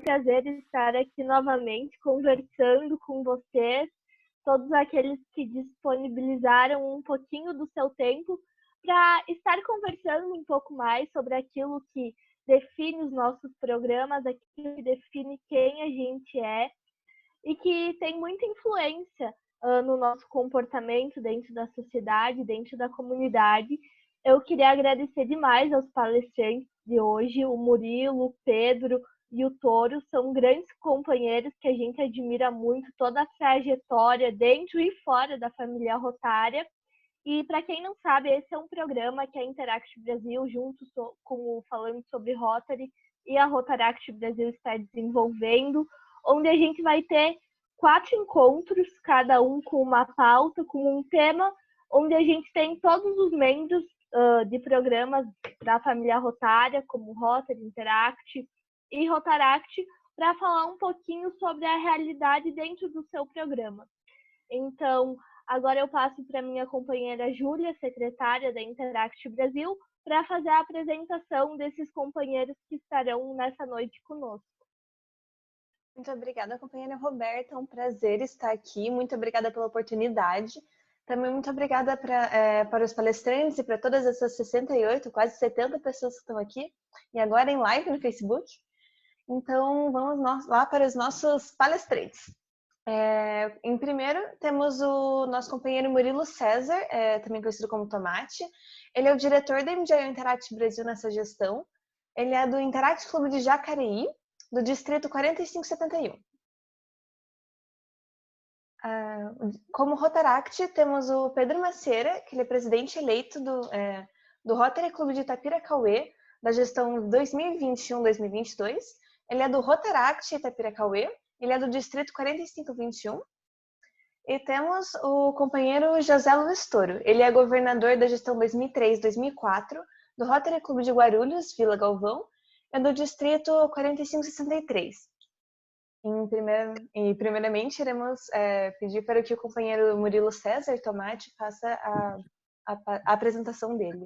prazer estar aqui novamente conversando com vocês, todos aqueles que disponibilizaram um pouquinho do seu tempo para estar conversando um pouco mais sobre aquilo que define os nossos programas, aquilo que define quem a gente é e que tem muita influência no nosso comportamento dentro da sociedade, dentro da comunidade. Eu queria agradecer demais aos palestrantes de hoje, o Murilo, o Pedro e o Toro, são grandes companheiros que a gente admira muito, toda a trajetória dentro e fora da família Rotária. E para quem não sabe, esse é um programa que a Interact Brasil, junto com o Falando sobre Rotary e a Rotaract Brasil está desenvolvendo, onde a gente vai ter 4 encontros, cada um com uma pauta, com um tema, onde a gente tem todos os membros de programas da família Rotária, como Rotary, Interact e Rotaract, para falar um pouquinho sobre a realidade dentro do seu programa. Então, agora eu passo para minha companheira Júlia, secretária da Interact Brasil, para fazer a apresentação desses companheiros que estarão nessa noite conosco. Muito obrigada, companheira Roberta. É um prazer estar aqui. Muito obrigada pela oportunidade. Também muito obrigada para os palestrantes e para todas essas 68, quase 70 pessoas que estão aqui e agora em live no Facebook. Então, vamos lá para os nossos palestrantes. Em primeiro, temos o nosso companheiro Murilo César, também conhecido como Tomate. Ele é o diretor da MJO Interact Brasil nessa gestão. Ele é do Interact Clube de Jacareí, do Distrito 4571. Como Rotaract, temos o Pedro Macieira, que ele é presidente eleito do Rotary Clube de Itapiracauê, da gestão 2021-2022. Ele é do Rotaract Itapiracauê, ele é do Distrito 4521. E temos o companheiro José Luiz Toro. Ele é governador da gestão 2003-2004, do Rotary Clube de Guarulhos, Vila Galvão, é do Distrito 4563. Primeiramente, iremos pedir para que o companheiro Murilo César Tomate faça a apresentação dele.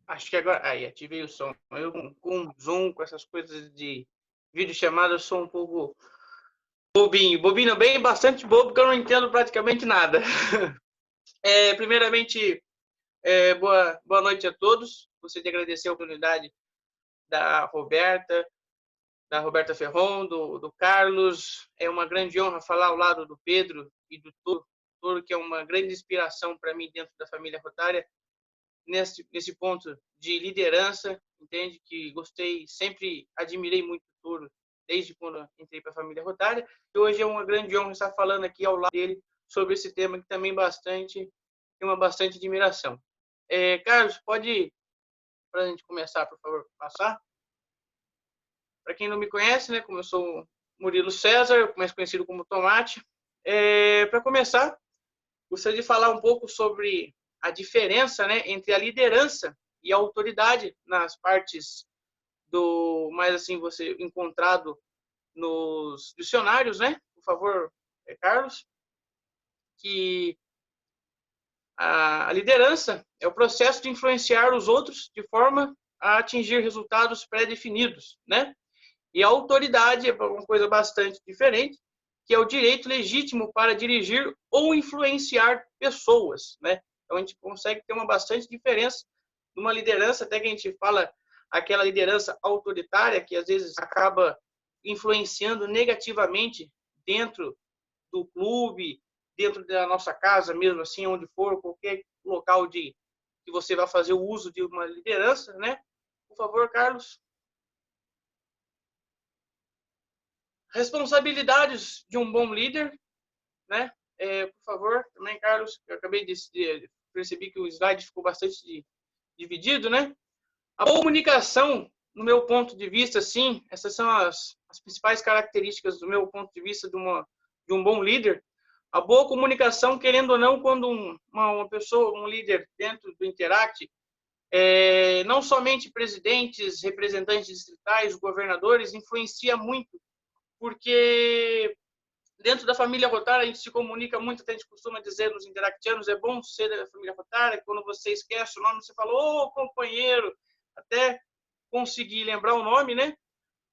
Acho que agora... Aí, ativei o som. Eu com Zoom, com essas coisas de videochamada, eu sou um pouco bobinho. Bobinho bem, bastante bobo, porque eu não entendo praticamente nada. Primeiramente, boa noite a todos. Gostaria de agradecer a oportunidade da Roberta Ferron, do Carlos. É uma grande honra falar ao lado do Pedro e do Toro, que é uma grande inspiração para mim dentro da família Rotária, nesse ponto de liderança, entende? Que gostei, sempre admirei muito o Toro, desde quando entrei para a família Rotária. E hoje é uma grande honra estar falando aqui ao lado dele sobre esse tema que também tem uma bastante admiração. Carlos, pode, para a gente começar, por favor, passar? Para quem não me conhece, né, como eu sou Murilo César, mais conhecido como Tomate, para começar, gostaria de falar um pouco sobre a diferença, né, entre a liderança e a autoridade nas partes mais assim, você encontrado nos dicionários, né? Por favor, Carlos, que a liderança é o processo de influenciar os outros de forma a atingir resultados pré-definidos, né? E a autoridade é uma coisa bastante diferente, que é o direito legítimo para dirigir ou influenciar pessoas, né? Então, a gente consegue ter uma bastante diferença numa liderança, até que a gente fala aquela liderança autoritária, que às vezes acaba influenciando negativamente dentro do clube, dentro da nossa casa mesmo, assim, onde for, qualquer local que você vai fazer o uso de uma liderança, né? Por favor, Carlos. Responsabilidades de um bom líder, né? Por favor, também, Carlos, eu acabei de perceber que o slide ficou bastante dividido, né? A comunicação, no meu ponto de vista, sim, essas são as principais características do meu ponto de vista de um bom líder. A boa comunicação, querendo ou não, quando uma pessoa, um líder dentro do Interact, não somente presidentes, representantes distritais, governadores, influencia muito, porque Dentro da família Rotária, a gente se comunica muito, a gente costuma dizer nos interactianos, é bom ser da família Rotária, quando você esquece o nome, você fala, ô, companheiro, até conseguir lembrar o nome, né?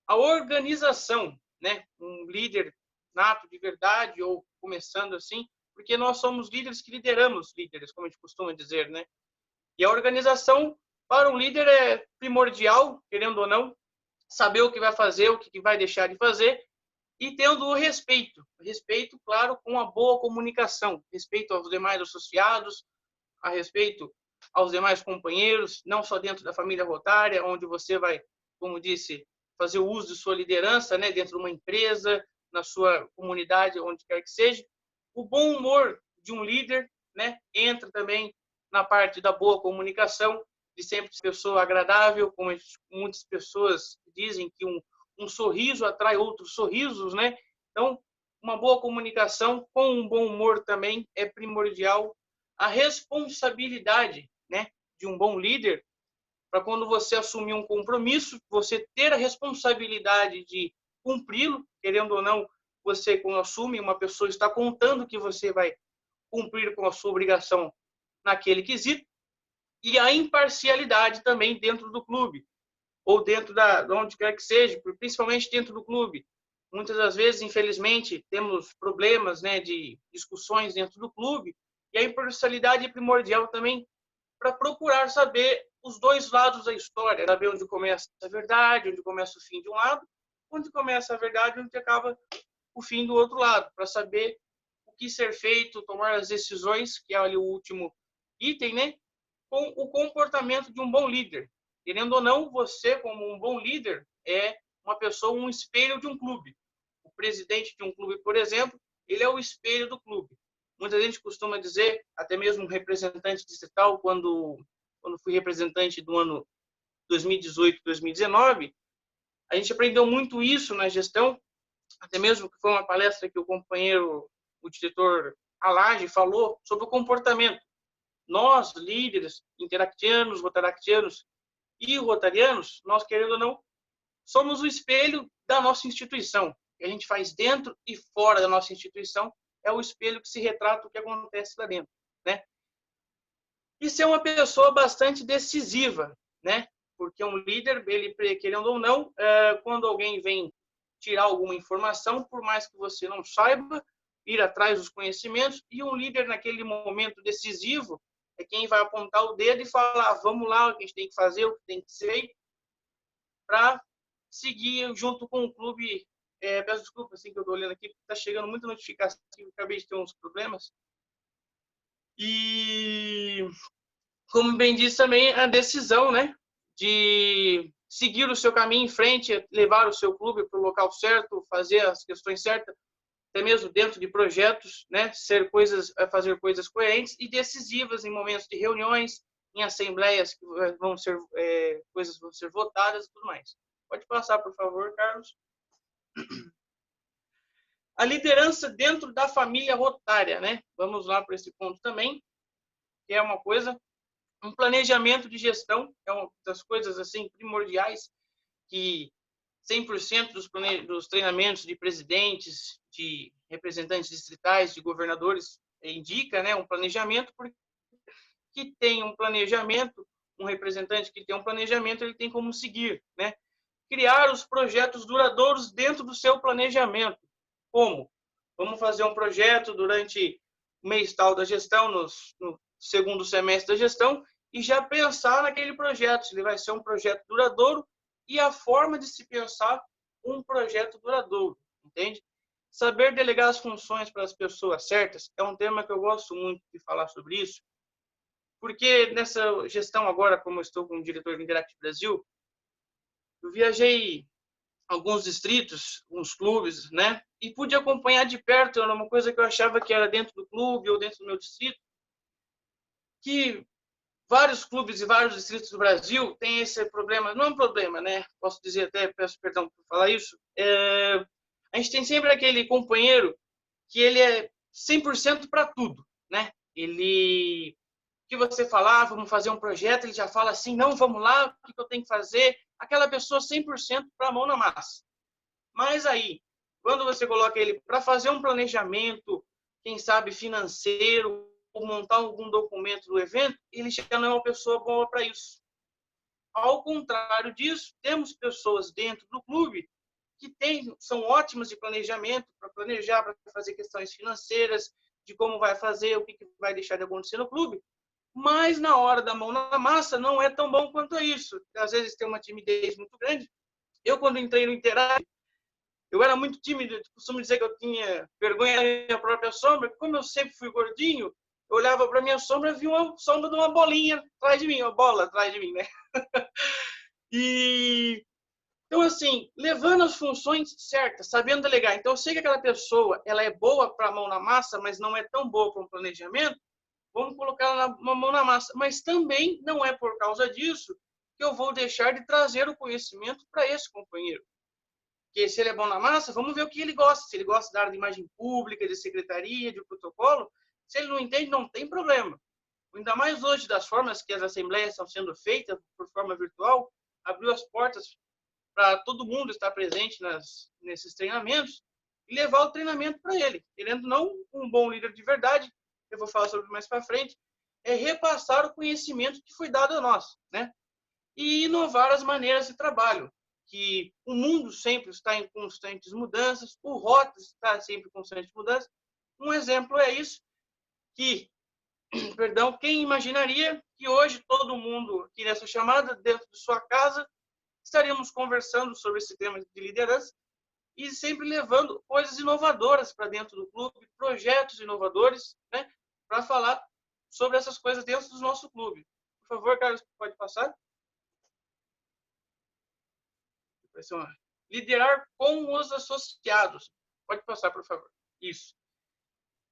A organização, né? Um líder nato de verdade, ou começando assim, porque nós somos líderes que lideramos líderes, como a gente costuma dizer, né? E a organização para um líder é primordial, querendo ou não, saber o que vai fazer, o que vai deixar de fazer, e tendo o respeito. Respeito, claro, com a boa comunicação. Respeito aos demais associados, a respeito aos demais companheiros, não só dentro da família Rotária, onde você vai, como disse, fazer o uso de sua liderança, né, dentro de uma empresa, na sua comunidade, onde quer que seja. O bom humor de um líder, né, entra também na parte da boa comunicação, de sempre ser pessoa agradável, como muitas pessoas dizem que um sorriso atrai outros sorrisos, né? Então, uma boa comunicação com um bom humor também é primordial. A responsabilidade, né, de um bom líder, para quando você assumir um compromisso, você ter a responsabilidade de cumpri-lo, querendo ou não, você, quando assume, uma pessoa está contando que você vai cumprir com a sua obrigação naquele quesito, e a imparcialidade também dentro do clube, ou dentro de onde quer que seja, principalmente dentro do clube. Muitas das vezes, infelizmente, temos problemas, né, de discussões dentro do clube, e a imparcialidade é primordial também para procurar saber os dois lados da história, saber onde começa a verdade, onde começa o fim de um lado, onde começa a verdade, onde acaba o fim do outro lado, para saber o que ser feito, tomar as decisões, que é ali o último item, né, com o comportamento de um bom líder. Querendo ou não, você, como um bom líder, é uma pessoa, um espelho de um clube. O presidente de um clube, por exemplo, ele é o espelho do clube. Muita gente costuma dizer, até mesmo um representante distrital, quando fui representante do ano 2018, 2019, a gente aprendeu muito isso na gestão, até mesmo que foi uma palestra que o companheiro, o diretor Alage, falou sobre o comportamento. Nós, líderes interactianos, rotaractianos e rotarianos, nós, querendo ou não, somos o espelho da nossa instituição. O que a gente faz dentro e fora da nossa instituição é o espelho que se retrata o que acontece lá dentro, né? E ser uma pessoa bastante decisiva, né? Porque um líder, ele, querendo ou não, quando alguém vem tirar alguma informação, por mais que você não saiba, ir atrás dos conhecimentos, e um líder naquele momento decisivo é quem vai apontar o dedo e falar, vamos lá, o que a gente tem que fazer, o que tem que ser, para seguir junto com o clube. Peço desculpa, assim, que eu estou olhando aqui, porque está chegando muita notificação, eu acabei de ter uns problemas. E, como bem disse também, a decisão, né, de seguir o seu caminho em frente, levar o seu clube para o local certo, fazer as questões certas, até mesmo dentro de projetos, né, fazer coisas coerentes e decisivas em momentos de reuniões, em assembleias que vão ser coisas vão ser votadas e tudo mais. Pode passar, por favor, Carlos. A liderança dentro da família rotária, né? Vamos lá para esse ponto também, que é uma coisa, um planejamento de gestão, é uma das coisas assim primordiais que 100% dos treinamentos de presidentes, de representantes distritais, de governadores indica, né, um planejamento, porque tem um planejamento, um representante que tem um planejamento, ele tem como seguir, né? Criar os projetos duradouros dentro do seu planejamento. Como? Vamos fazer um projeto durante o mês tal da gestão, no segundo semestre da gestão, e já pensar naquele projeto, se ele vai ser um projeto duradouro, e a forma de se pensar um projeto duradouro, entende? Saber delegar as funções para as pessoas certas é um tema que eu gosto muito de falar sobre isso, porque nessa gestão agora, como eu estou como diretor do Interact Brasil, eu viajei alguns distritos, alguns clubes, né? E pude acompanhar de perto, era uma coisa que eu achava que era dentro do clube ou dentro do meu distrito, que vários clubes e vários distritos do Brasil têm esse problema, não é um problema, né? Posso dizer até, peço perdão por falar isso, a gente tem sempre aquele companheiro que ele é 100% para tudo, né? Ele, o que você falar, vamos fazer um projeto, ele já fala assim, não, vamos lá, o que eu tenho que fazer? Aquela pessoa 100% para a mão na massa. Mas aí, Quando você coloca ele para fazer um planejamento, quem sabe financeiro, ou montar algum documento do evento, ele já não é uma pessoa boa para isso. Ao contrário disso, temos pessoas dentro do clube que são ótimas de planejamento, para planejar, para fazer questões financeiras, de como vai fazer, o que vai deixar de acontecer no clube, mas na hora da mão na massa não é tão bom quanto isso. Às vezes tem uma timidez muito grande. Eu, quando entrei no Interage, eu era muito tímido, eu costumo dizer que eu tinha vergonha da minha própria sombra. Como eu sempre fui gordinho, eu olhava para minha sombra e via uma sombra de uma bolinha atrás de mim, uma bola atrás de mim, né? E então, assim, levando as funções certas, sabendo delegar. Então, eu sei que aquela pessoa ela é boa para a mão na massa, mas não é tão boa para o planejamento, vamos colocar ela na mão na massa. Mas também não é por causa disso que eu vou deixar de trazer o conhecimento para esse companheiro. Porque se ele é bom na massa, vamos ver o que ele gosta. Se ele gosta da área de imagem pública, de secretaria, de protocolo, se ele não entende, não tem problema. Ainda mais hoje, das formas que as assembleias estão sendo feitas por forma virtual, abriu as portas para todo mundo estar presente nesses treinamentos e levar o treinamento para ele. Querendo ou não, um bom líder de verdade, eu vou falar sobre mais para frente, é repassar o conhecimento que foi dado a nós, né? E inovar as maneiras de trabalho, que o mundo sempre está em constantes mudanças, o ROT está sempre em constantes mudanças. Um exemplo é isso, que, perdão, quem imaginaria que hoje todo mundo aqui nessa chamada, dentro de sua casa, estaríamos conversando sobre esse tema de liderança e sempre levando coisas inovadoras para dentro do clube, projetos inovadores, né, para falar sobre essas coisas dentro do nosso clube. Por favor, Carlos, pode passar? Liderar com os associados. Pode passar, por favor. Isso.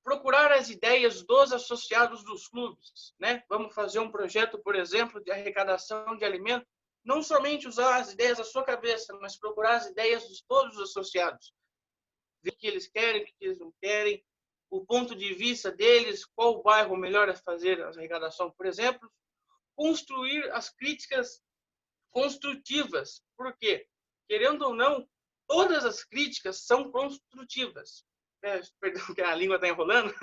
Procurar as ideias dos associados dos clubes, né? Vamos fazer um projeto, por exemplo, de arrecadação de alimentos. Não somente usar as ideias da sua cabeça, mas procurar as ideias de todos os associados. Ver o que eles querem, o que eles não querem, o ponto de vista deles, qual bairro melhor é fazer a arrecadação, por exemplo. Construir as críticas construtivas. Por quê? Querendo ou não, todas as críticas são construtivas. Perdão que a língua está enrolando.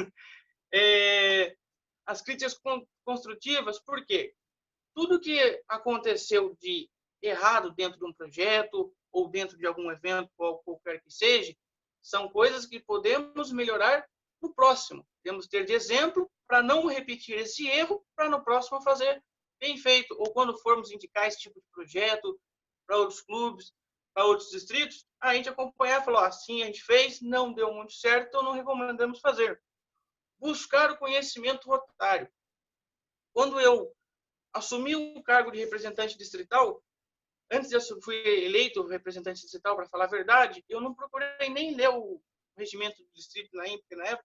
As críticas construtivas, por quê? Tudo que aconteceu de errado dentro de um projeto ou dentro de algum evento, qualquer que seja, são coisas que podemos melhorar no próximo. Temos que ter de exemplo para não repetir esse erro, para no próximo fazer bem feito. Ou quando formos indicar esse tipo de projeto para outros clubes, para outros distritos, a gente acompanhar e falar, assim a gente fez, não deu muito certo, então não recomendamos fazer. Buscar o conhecimento rotário. Quando eu assumi o cargo de representante distrital, antes de eu fui eleito representante distrital, para falar a verdade, eu não procurei nem ler o regimento do distrito na época.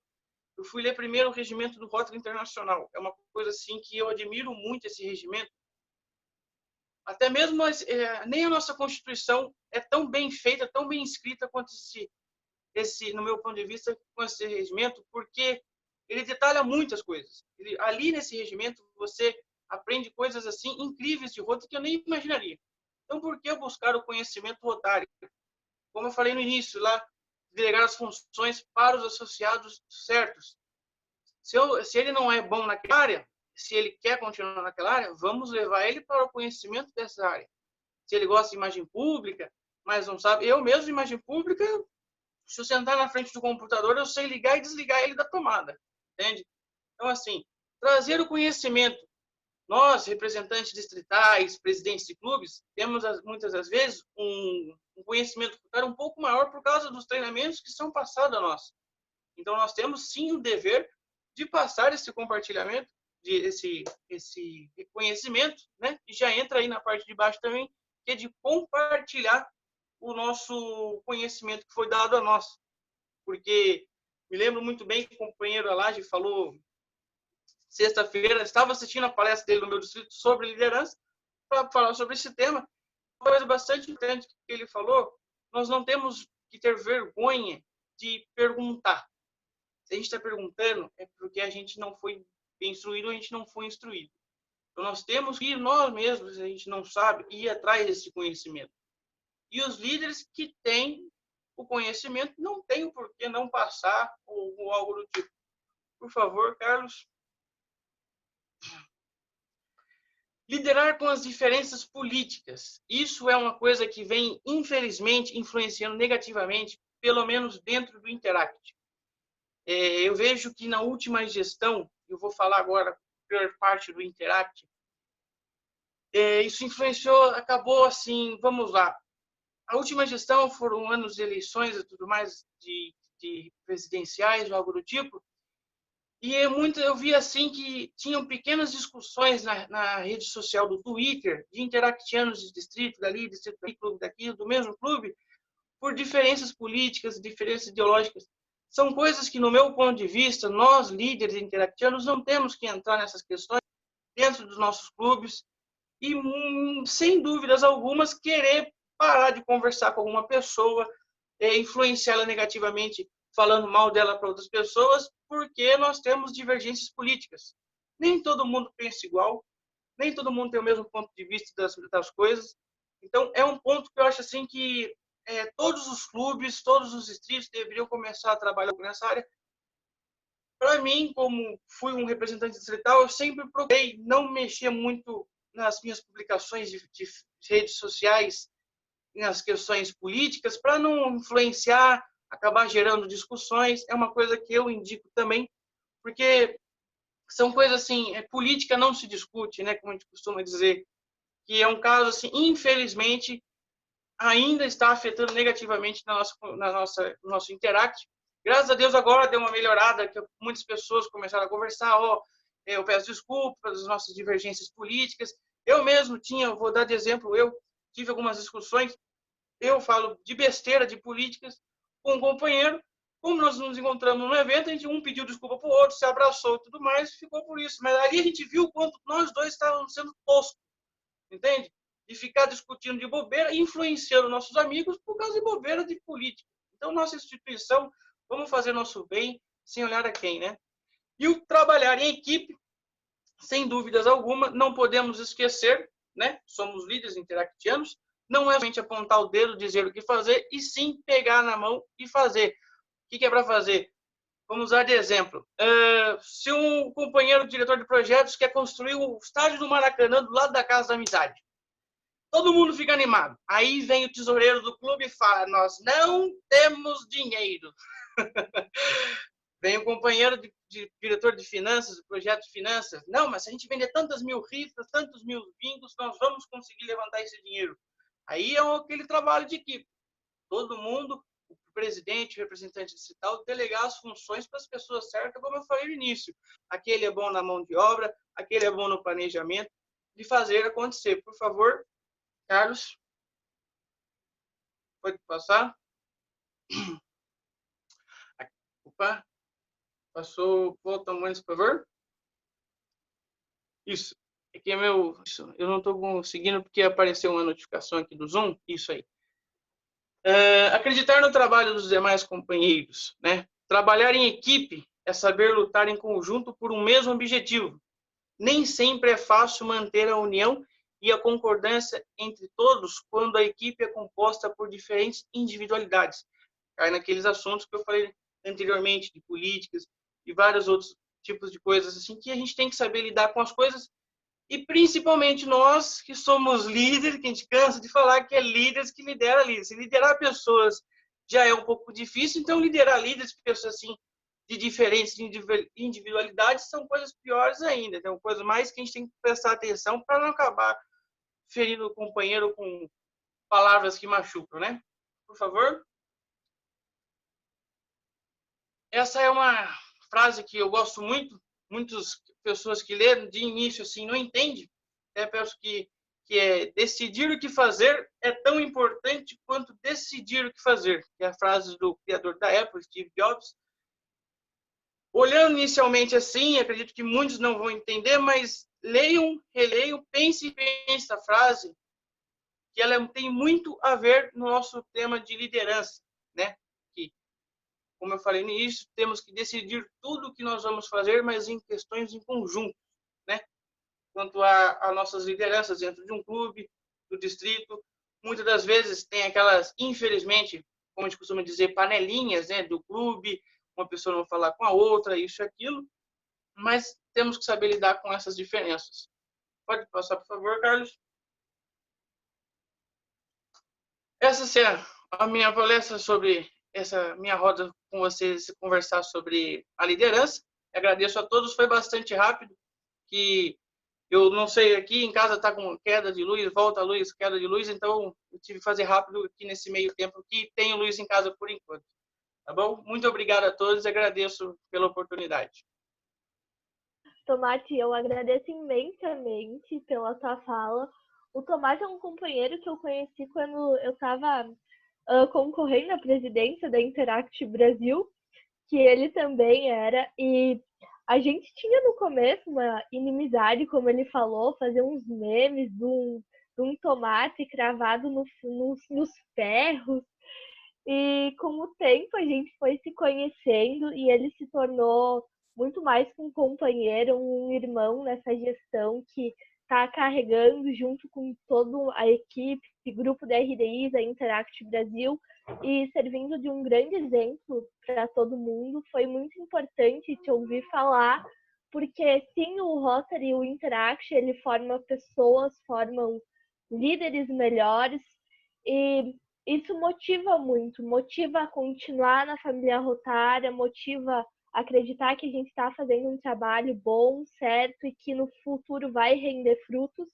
Eu fui ler primeiro o regimento do Rotary Internacional. É uma coisa assim que eu admiro muito esse regimento. Até mesmo nem a nossa Constituição é tão bem feita, tão bem escrita quanto no meu ponto de vista, com esse regimento, porque ele detalha muitas coisas. Ali nesse regimento você aprende coisas assim incríveis de Rotary que eu nem imaginaria. Então, por que buscar o conhecimento rotário? Como eu falei no início, lá, delegar as funções para os associados certos. Se ele não é bom naquela área, se ele quer continuar naquela área, vamos levar ele para o conhecimento dessa área. Se ele gosta de imagem pública, mas não sabe, eu mesmo, imagem pública, se eu sentar na frente do computador, eu sei ligar e desligar ele da tomada, entende? Então, assim, trazer o conhecimento. Nós, representantes distritais, presidentes de clubes, temos muitas das vezes um conhecimento um pouco maior por causa dos treinamentos que são passados a nós. Então, nós temos sim o dever de passar esse compartilhamento, esse conhecimento, né? E já entra aí na parte de baixo também, que é de compartilhar o nosso conhecimento que foi dado a nós. Porque me lembro muito bem que o companheiro Alage falou sexta-feira, estava assistindo a palestra dele no meu distrito sobre liderança, para falar sobre esse tema. Uma coisa bastante importante que ele falou, nós não temos que ter vergonha de perguntar. Se a gente está perguntando, é porque a gente não foi bem instruído ou a gente não foi instruído. Então, nós temos que ir nós mesmos, se a gente não sabe, ir atrás desse conhecimento. E os líderes que têm o conhecimento, não tenho por que não passar ou algo do tipo. Por favor, Carlos. Liderar com as diferenças políticas. Isso é uma coisa que vem, infelizmente, influenciando negativamente, pelo menos dentro do Interact. Eu vejo que na última gestão, eu vou falar agora por parte do Interact, isso influenciou, acabou assim, vamos lá. A última gestão foram anos de eleições e tudo mais, de presidenciais ou algo do tipo, e eu vi assim que tinham pequenas discussões na rede social do Twitter, de interactianos de distrito dali, distrito daqui, clube daqui, do mesmo clube, por diferenças políticas, diferenças ideológicas. São coisas que, no meu ponto de vista, nós, líderes interactianos, não temos que entrar nessas questões dentro dos nossos clubes e, sem dúvidas algumas, querer parar de conversar com alguma pessoa, influenciá-la negativamente, falando mal dela para outras pessoas, porque nós temos divergências políticas. Nem todo mundo pensa igual, nem todo mundo tem o mesmo ponto de vista das coisas. Então, é um ponto que eu acho assim que todos os clubes, todos os distritos deveriam começar a trabalhar nessa área. Para mim, como fui um representante distrital, eu sempre procurei não mexer muito nas minhas publicações de redes sociais, nas questões políticas, para não influenciar, acabar gerando discussões. É uma coisa que eu indico também, porque são coisas assim, política não se discute, né, como a gente costuma dizer, que é um caso assim, infelizmente, ainda está afetando negativamente no nosso Interact. Graças a Deus agora deu uma melhorada, que muitas pessoas começaram a conversar, eu peço desculpas das nossas divergências políticas. Eu mesmo vou dar de exemplo, eu tive algumas discussões, eu falo de besteira, de políticas, com um companheiro. Como nós nos encontramos no evento, um pediu desculpa para o outro, se abraçou e tudo mais, ficou por isso. Mas ali a gente viu o quanto nós dois estávamos sendo toscos, entende? De ficar discutindo de bobeira, influenciando nossos amigos por causa de bobeira de política. Então, nossa instituição, vamos fazer nosso bem, sem olhar a quem, né? E o trabalhar em equipe, sem dúvidas alguma, não podemos esquecer, né? Somos líderes interactianos, não é somente apontar o dedo, dizer o que fazer, e sim pegar na mão e fazer. O que é para fazer? Vamos usar de exemplo. Se um companheiro diretor de projetos quer construir o estádio do Maracanã do lado da Casa da Amizade, todo mundo fica animado. Aí vem o tesoureiro do clube e fala: nós não temos dinheiro. Vem o companheiro de diretor de finanças, do projeto de finanças. Não, mas se a gente vender tantas mil rifas, tantos mil bingos, nós vamos conseguir levantar esse dinheiro. Aí é aquele trabalho de equipe. Todo mundo, o presidente, o representante distrital, delegar as funções para as pessoas certas, como eu falei no início. Aquele é bom na mão de obra, aquele é bom no planejamento, de fazer acontecer. Por favor, Carlos, pode passar? Opa, passou, volta mais, por favor. Isso, aqui é isso, eu não estou conseguindo porque apareceu uma notificação aqui do Zoom, isso aí. Acreditar no trabalho dos demais companheiros, né? Trabalhar em equipe é saber lutar em conjunto por um mesmo objetivo. Nem sempre é fácil manter a união e a concordância entre todos quando a equipe é composta por diferentes individualidades. Cai naqueles assuntos que eu falei anteriormente, de políticas e vários outros tipos de coisas assim, que a gente tem que saber lidar com as coisas, e principalmente nós que somos líderes, que a gente cansa de falar que é líderes que lidera líderes. Se liderar pessoas já é um pouco difícil, então liderar líderes, pessoas assim, de diferentes individualidades, são coisas piores ainda. Então, coisa mais que a gente tem que prestar atenção para não acabar ferindo o companheiro com palavras que machucam, né? Por favor. Essa é uma frase que eu gosto muito. Muitas pessoas que lêem de início assim não entendem. Penso que é decidir o que fazer é tão importante quanto decidir o que fazer. Que é a frase do criador da Apple, Steve Jobs. Olhando inicialmente assim, acredito que muitos não vão entender, mas leiam, releiam, pensem essa frase, que ela tem muito a ver no nosso tema de liderança, né? Que, como eu falei no início, temos que decidir tudo o que nós vamos fazer, mas em questões em conjunto, né? Quanto a nossas lideranças dentro de um clube, do distrito, muitas das vezes tem aquelas, infelizmente, como a gente costuma dizer, panelinhas, né, do clube, uma pessoa não falar com a outra, isso e aquilo, mas temos que saber lidar com essas diferenças. Pode passar, por favor, Carlos? Essa é a minha palestra sobre essa minha roda com vocês, conversar sobre a liderança. Agradeço a todos, foi bastante rápido, que eu não sei, aqui em casa está com queda de luz, volta a luz, queda de luz, então eu tive que fazer rápido aqui nesse meio tempo, que tenho luz em casa por enquanto. Tá bom? Muito obrigado a todos, agradeço pela oportunidade. Tomate, eu agradeço imensamente pela tua fala. O Tomate é um companheiro que eu conheci quando eu estava concorrendo à presidência da Interact Brasil, que ele também era, e a gente tinha no começo uma inimizade, como ele falou, fazer uns memes de um tomate cravado nos ferros, e com o tempo a gente foi se conhecendo e ele se tornou muito mais que um companheiro, um irmão nessa gestão que está carregando junto com toda a equipe, grupo da RDIs, a Interact Brasil, e servindo de um grande exemplo para todo mundo. Foi muito importante te ouvir falar, porque sim, o Rotary e o Interact, ele forma pessoas, formam líderes melhores, e isso motiva muito, motiva a continuar na família rotária, motiva a acreditar que a gente está fazendo um trabalho bom, certo, e que no futuro vai render frutos.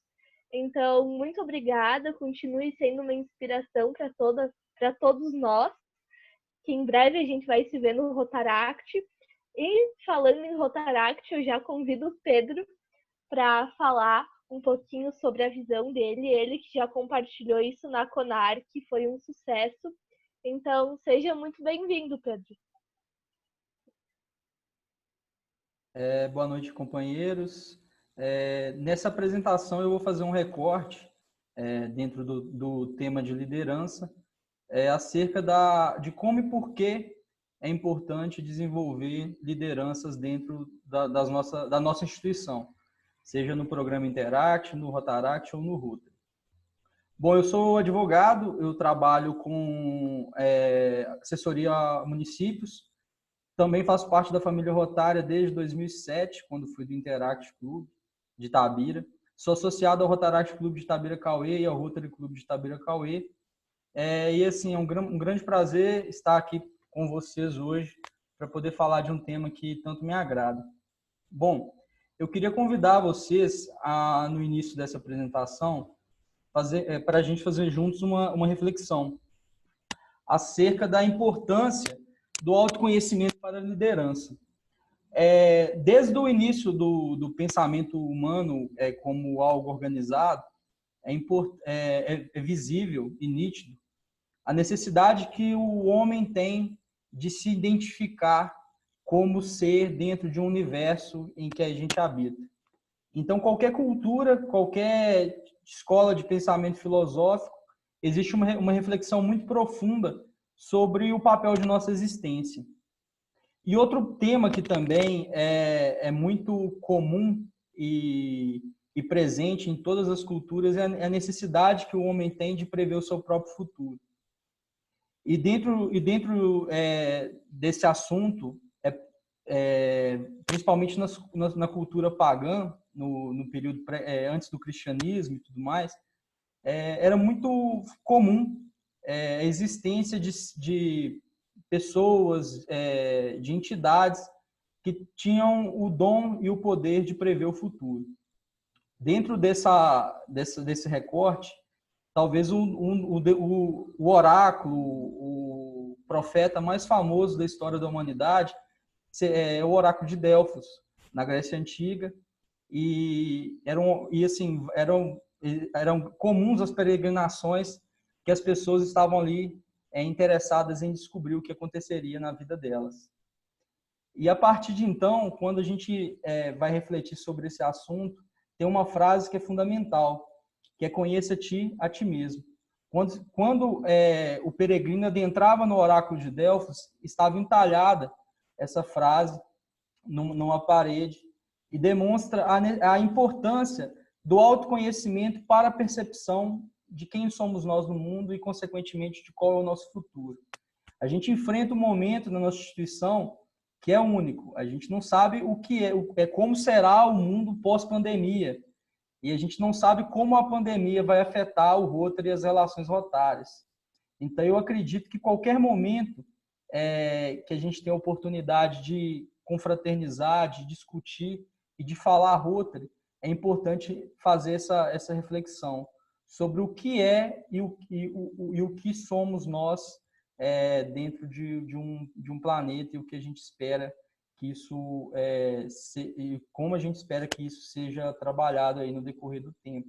Então, muito obrigada, continue sendo uma inspiração para todos nós, que em breve a gente vai se ver no Rotaract. E falando em Rotaract, eu já convido o Pedro para falar um pouquinho sobre a visão dele, ele que já compartilhou isso na Conar, que foi um sucesso. Então, seja muito bem-vindo, Pedro. Boa noite, companheiros. Nessa apresentação eu vou fazer um recorte dentro do tema de liderança, acerca de como e por que é importante desenvolver lideranças dentro da nossa instituição, seja no programa Interact, no Rotaract ou no Rotary. Bom, eu sou advogado, eu trabalho com assessoria a municípios, também faço parte da família rotária desde 2007, quando fui do Interact Clube de Itabira. Sou associado ao Rotaract Clube de Itabira-Cauê e ao Rotary Clube de Itabira-Cauê. E assim, é um grande prazer estar aqui com vocês hoje para poder falar de um tema que tanto me agrada. Bom, eu queria convidar vocês, no início dessa apresentação, para a gente fazer juntos uma reflexão acerca da importância do autoconhecimento para a liderança. Desde o início do pensamento humano como algo organizado, é visível e nítido a necessidade que o homem tem de se identificar como ser dentro de um universo em que a gente habita. Então, qualquer cultura, qualquer escola de pensamento filosófico, existe uma reflexão muito profunda sobre o papel de nossa existência. E outro tema que também é muito comum e presente em todas as culturas é a necessidade que o homem tem de prever o seu próprio futuro. E dentro desse assunto, principalmente na cultura pagã, no período antes do cristianismo e tudo mais, era muito comum a existência de pessoas, de entidades que tinham o dom e o poder de prever o futuro. Dentro desse recorte, talvez o oráculo, o profeta mais famoso da história da humanidade é o oráculo de Delfos, na Grécia Antiga, e eram comuns as peregrinações que as pessoas estavam ali interessadas em descobrir o que aconteceria na vida delas. E a partir de então, quando a gente vai refletir sobre esse assunto, tem uma frase que é fundamental, que é: conheça-te a ti mesmo. Quando o peregrino adentrava no oráculo de Delfos, estava entalhada essa frase numa parede e demonstra a importância do autoconhecimento para a percepção de quem somos nós no mundo e, consequentemente, de qual é o nosso futuro. A gente enfrenta um momento na nossa instituição que é único. A gente não sabe o que como será o mundo pós-pandemia. E a gente não sabe como a pandemia vai afetar o Rotary e as relações rotárias. Então, eu acredito que qualquer momento que a gente tem a oportunidade de confraternizar, de discutir e de falar Rotary, é importante fazer essa reflexão sobre o que é e o que somos nós dentro de um planeta, e o que a gente espera que isso e como a gente espera que isso seja trabalhado aí no decorrer do tempo.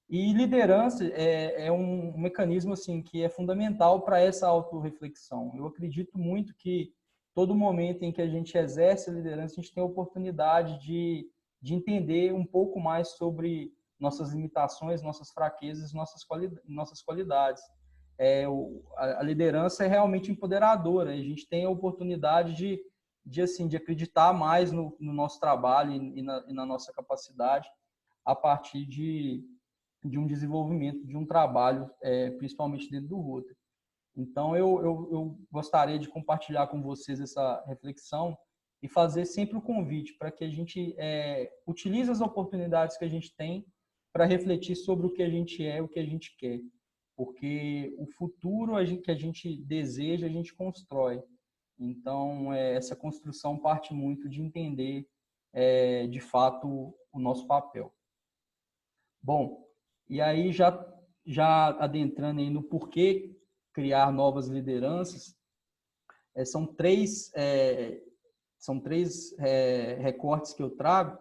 E liderança é um mecanismo assim que é fundamental para essa autorreflexão. Eu acredito muito que todo momento em que a gente exerce a liderança, a gente tem a oportunidade de entender um pouco mais sobre nossas limitações, nossas fraquezas, nossas qualidades. A liderança é realmente empoderadora. A gente tem a oportunidade de acreditar mais no nosso trabalho e na nossa capacidade a partir de um desenvolvimento, de um trabalho, principalmente dentro do Rotary. Então, eu gostaria de compartilhar com vocês essa reflexão e fazer sempre o convite para que a gente utilize as oportunidades que a gente tem para refletir sobre o que a gente é, o que a gente quer. Porque o futuro que a gente deseja, a gente constrói. Então, essa construção parte muito de entender, de fato, o nosso papel. Bom, e aí já adentrando aí no porquê criar novas lideranças, são três recortes que eu trago.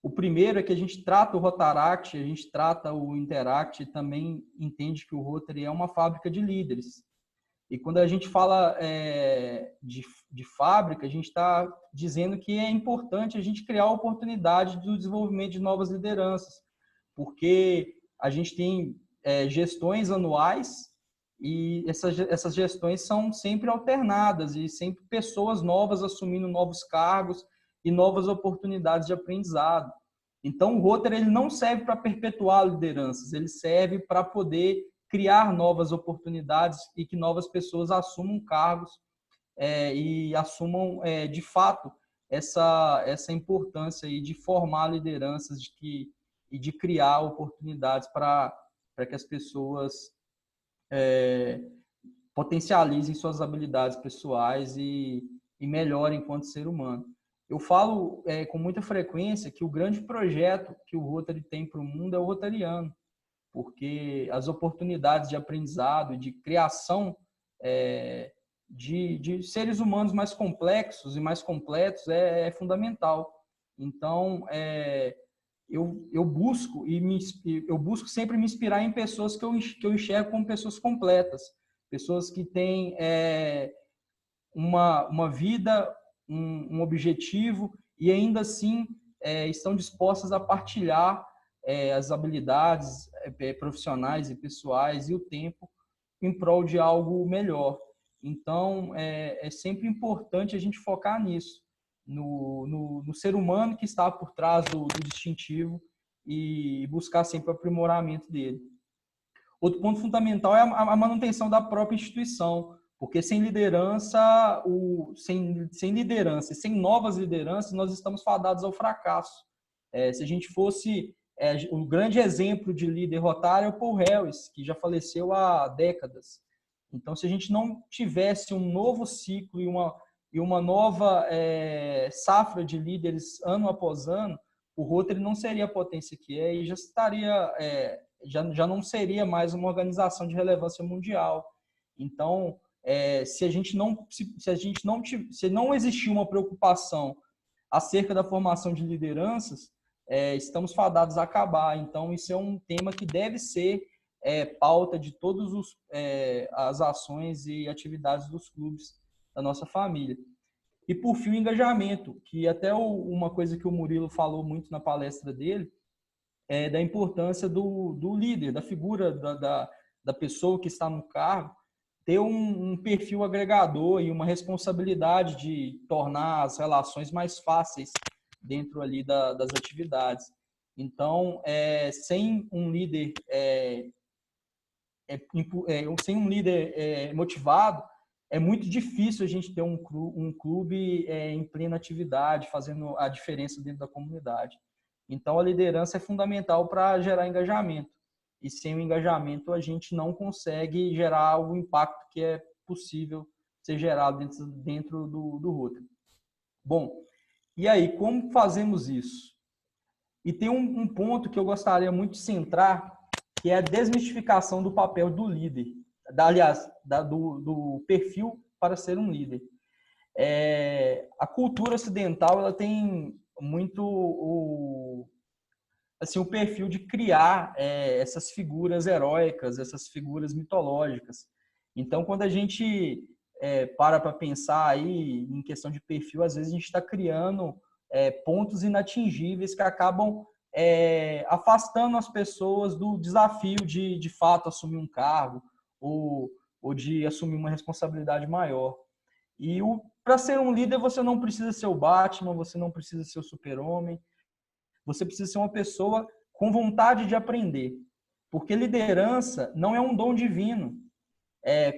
O primeiro é que a gente trata o Rotaract, a gente trata o Interact e também entende que o Rotary é uma fábrica de líderes. E quando a gente fala de fábrica, a gente está dizendo que é importante a gente criar a oportunidade do desenvolvimento de novas lideranças, porque a gente tem gestões anuais e essas gestões são sempre alternadas e sempre pessoas novas assumindo novos cargos e novas oportunidades de aprendizado. Então, o Rotary ele não serve para perpetuar lideranças, ele serve para poder criar novas oportunidades e que novas pessoas assumam cargos e assumam, de fato, essa importância aí de formar lideranças e de criar oportunidades para que as pessoas potencializem suas habilidades pessoais e melhorem enquanto ser humano. Eu falo com muita frequência que o grande projeto que o Rotary tem para o mundo é o rotariano, porque as oportunidades de aprendizado, de criação de seres humanos mais complexos e mais completos é fundamental. Então, eu busco sempre me inspirar em pessoas que eu enxergo como pessoas completas, pessoas que têm uma vida, um objetivo e ainda assim estão dispostas a partilhar as habilidades profissionais e pessoais e o tempo em prol de algo melhor. Então, é sempre importante a gente focar nisso, no ser humano que está por trás do distintivo e buscar sempre o aprimoramento dele. Outro ponto fundamental é a manutenção da própria instituição, porque sem liderança e sem novas lideranças, nós estamos fadados ao fracasso. Se a gente fosse... o grande exemplo de líder rotário é o Paul Harris, que já faleceu há décadas. Então, se a gente não tivesse um novo ciclo e uma nova safra de líderes ano após ano, o Rotary não seria a potência que é e já não seria mais uma organização de relevância mundial. Então, se não existir uma preocupação acerca da formação de lideranças, estamos fadados a acabar. Então, isso é um tema que deve ser pauta de todas as ações e atividades dos clubes da nossa família. E, por fim, o engajamento, que até uma coisa que o Murilo falou muito na palestra dele, da importância do líder, da figura da pessoa que está no cargo, ter um perfil agregador e uma responsabilidade de tornar as relações mais fáceis dentro ali das atividades. Então, sem um líder motivado, é muito difícil a gente ter um clube em plena atividade, fazendo a diferença dentro da comunidade. Então, a liderança é fundamental para gerar engajamento. E sem o engajamento, a gente não consegue gerar o impacto que é possível ser gerado dentro do Rotary. Bom, e aí, como fazemos isso? E tem um ponto que eu gostaria muito de centrar, que é a desmistificação do papel do líder. Do perfil para ser um líder. A cultura ocidental ela tem muito o perfil de criar essas figuras heróicas, essas figuras mitológicas. Então, quando a gente para pensar aí em questão de perfil, às vezes a gente está criando pontos inatingíveis que acabam afastando as pessoas do desafio de fato assumir um cargo ou de assumir uma responsabilidade maior. E para ser um líder, você não precisa ser o Batman, você não precisa ser o Super-Homem, você precisa ser uma pessoa com vontade de aprender. Porque liderança não é um dom divino.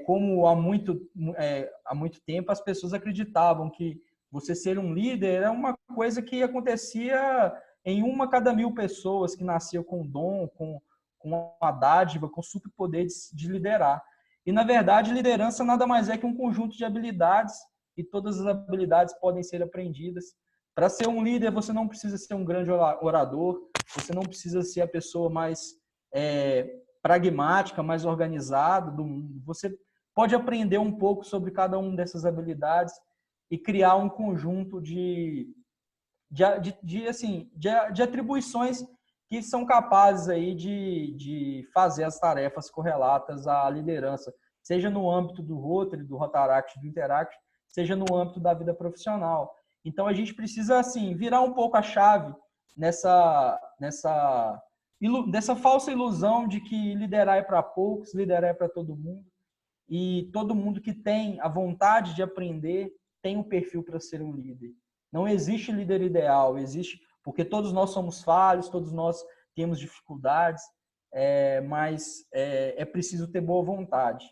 Como há muito tempo as pessoas acreditavam que você ser um líder era uma coisa que acontecia em uma a cada 1000 pessoas que nasciam com dom, com uma dádiva, com superpoder de liderar. E, na verdade, liderança nada mais é que um conjunto de habilidades, e todas as habilidades podem ser aprendidas. Para ser um líder, você não precisa ser um grande orador, você não precisa ser a pessoa mais pragmática, mais organizada do mundo. Você pode aprender um pouco sobre cada uma dessas habilidades e criar um conjunto de atribuições que são capazes aí de fazer as tarefas correlatas à liderança, seja no âmbito do Rotary, do Rotaract, do Interact, seja no âmbito da vida profissional. Então, a gente precisa virar um pouco a chave dessa falsa ilusão de que liderar é para poucos, liderar é para todo mundo, e todo mundo que tem a vontade de aprender tem um perfil para ser um líder. Não existe líder ideal, existe porque todos nós somos falhos, todos nós temos dificuldades, mas é preciso ter boa vontade.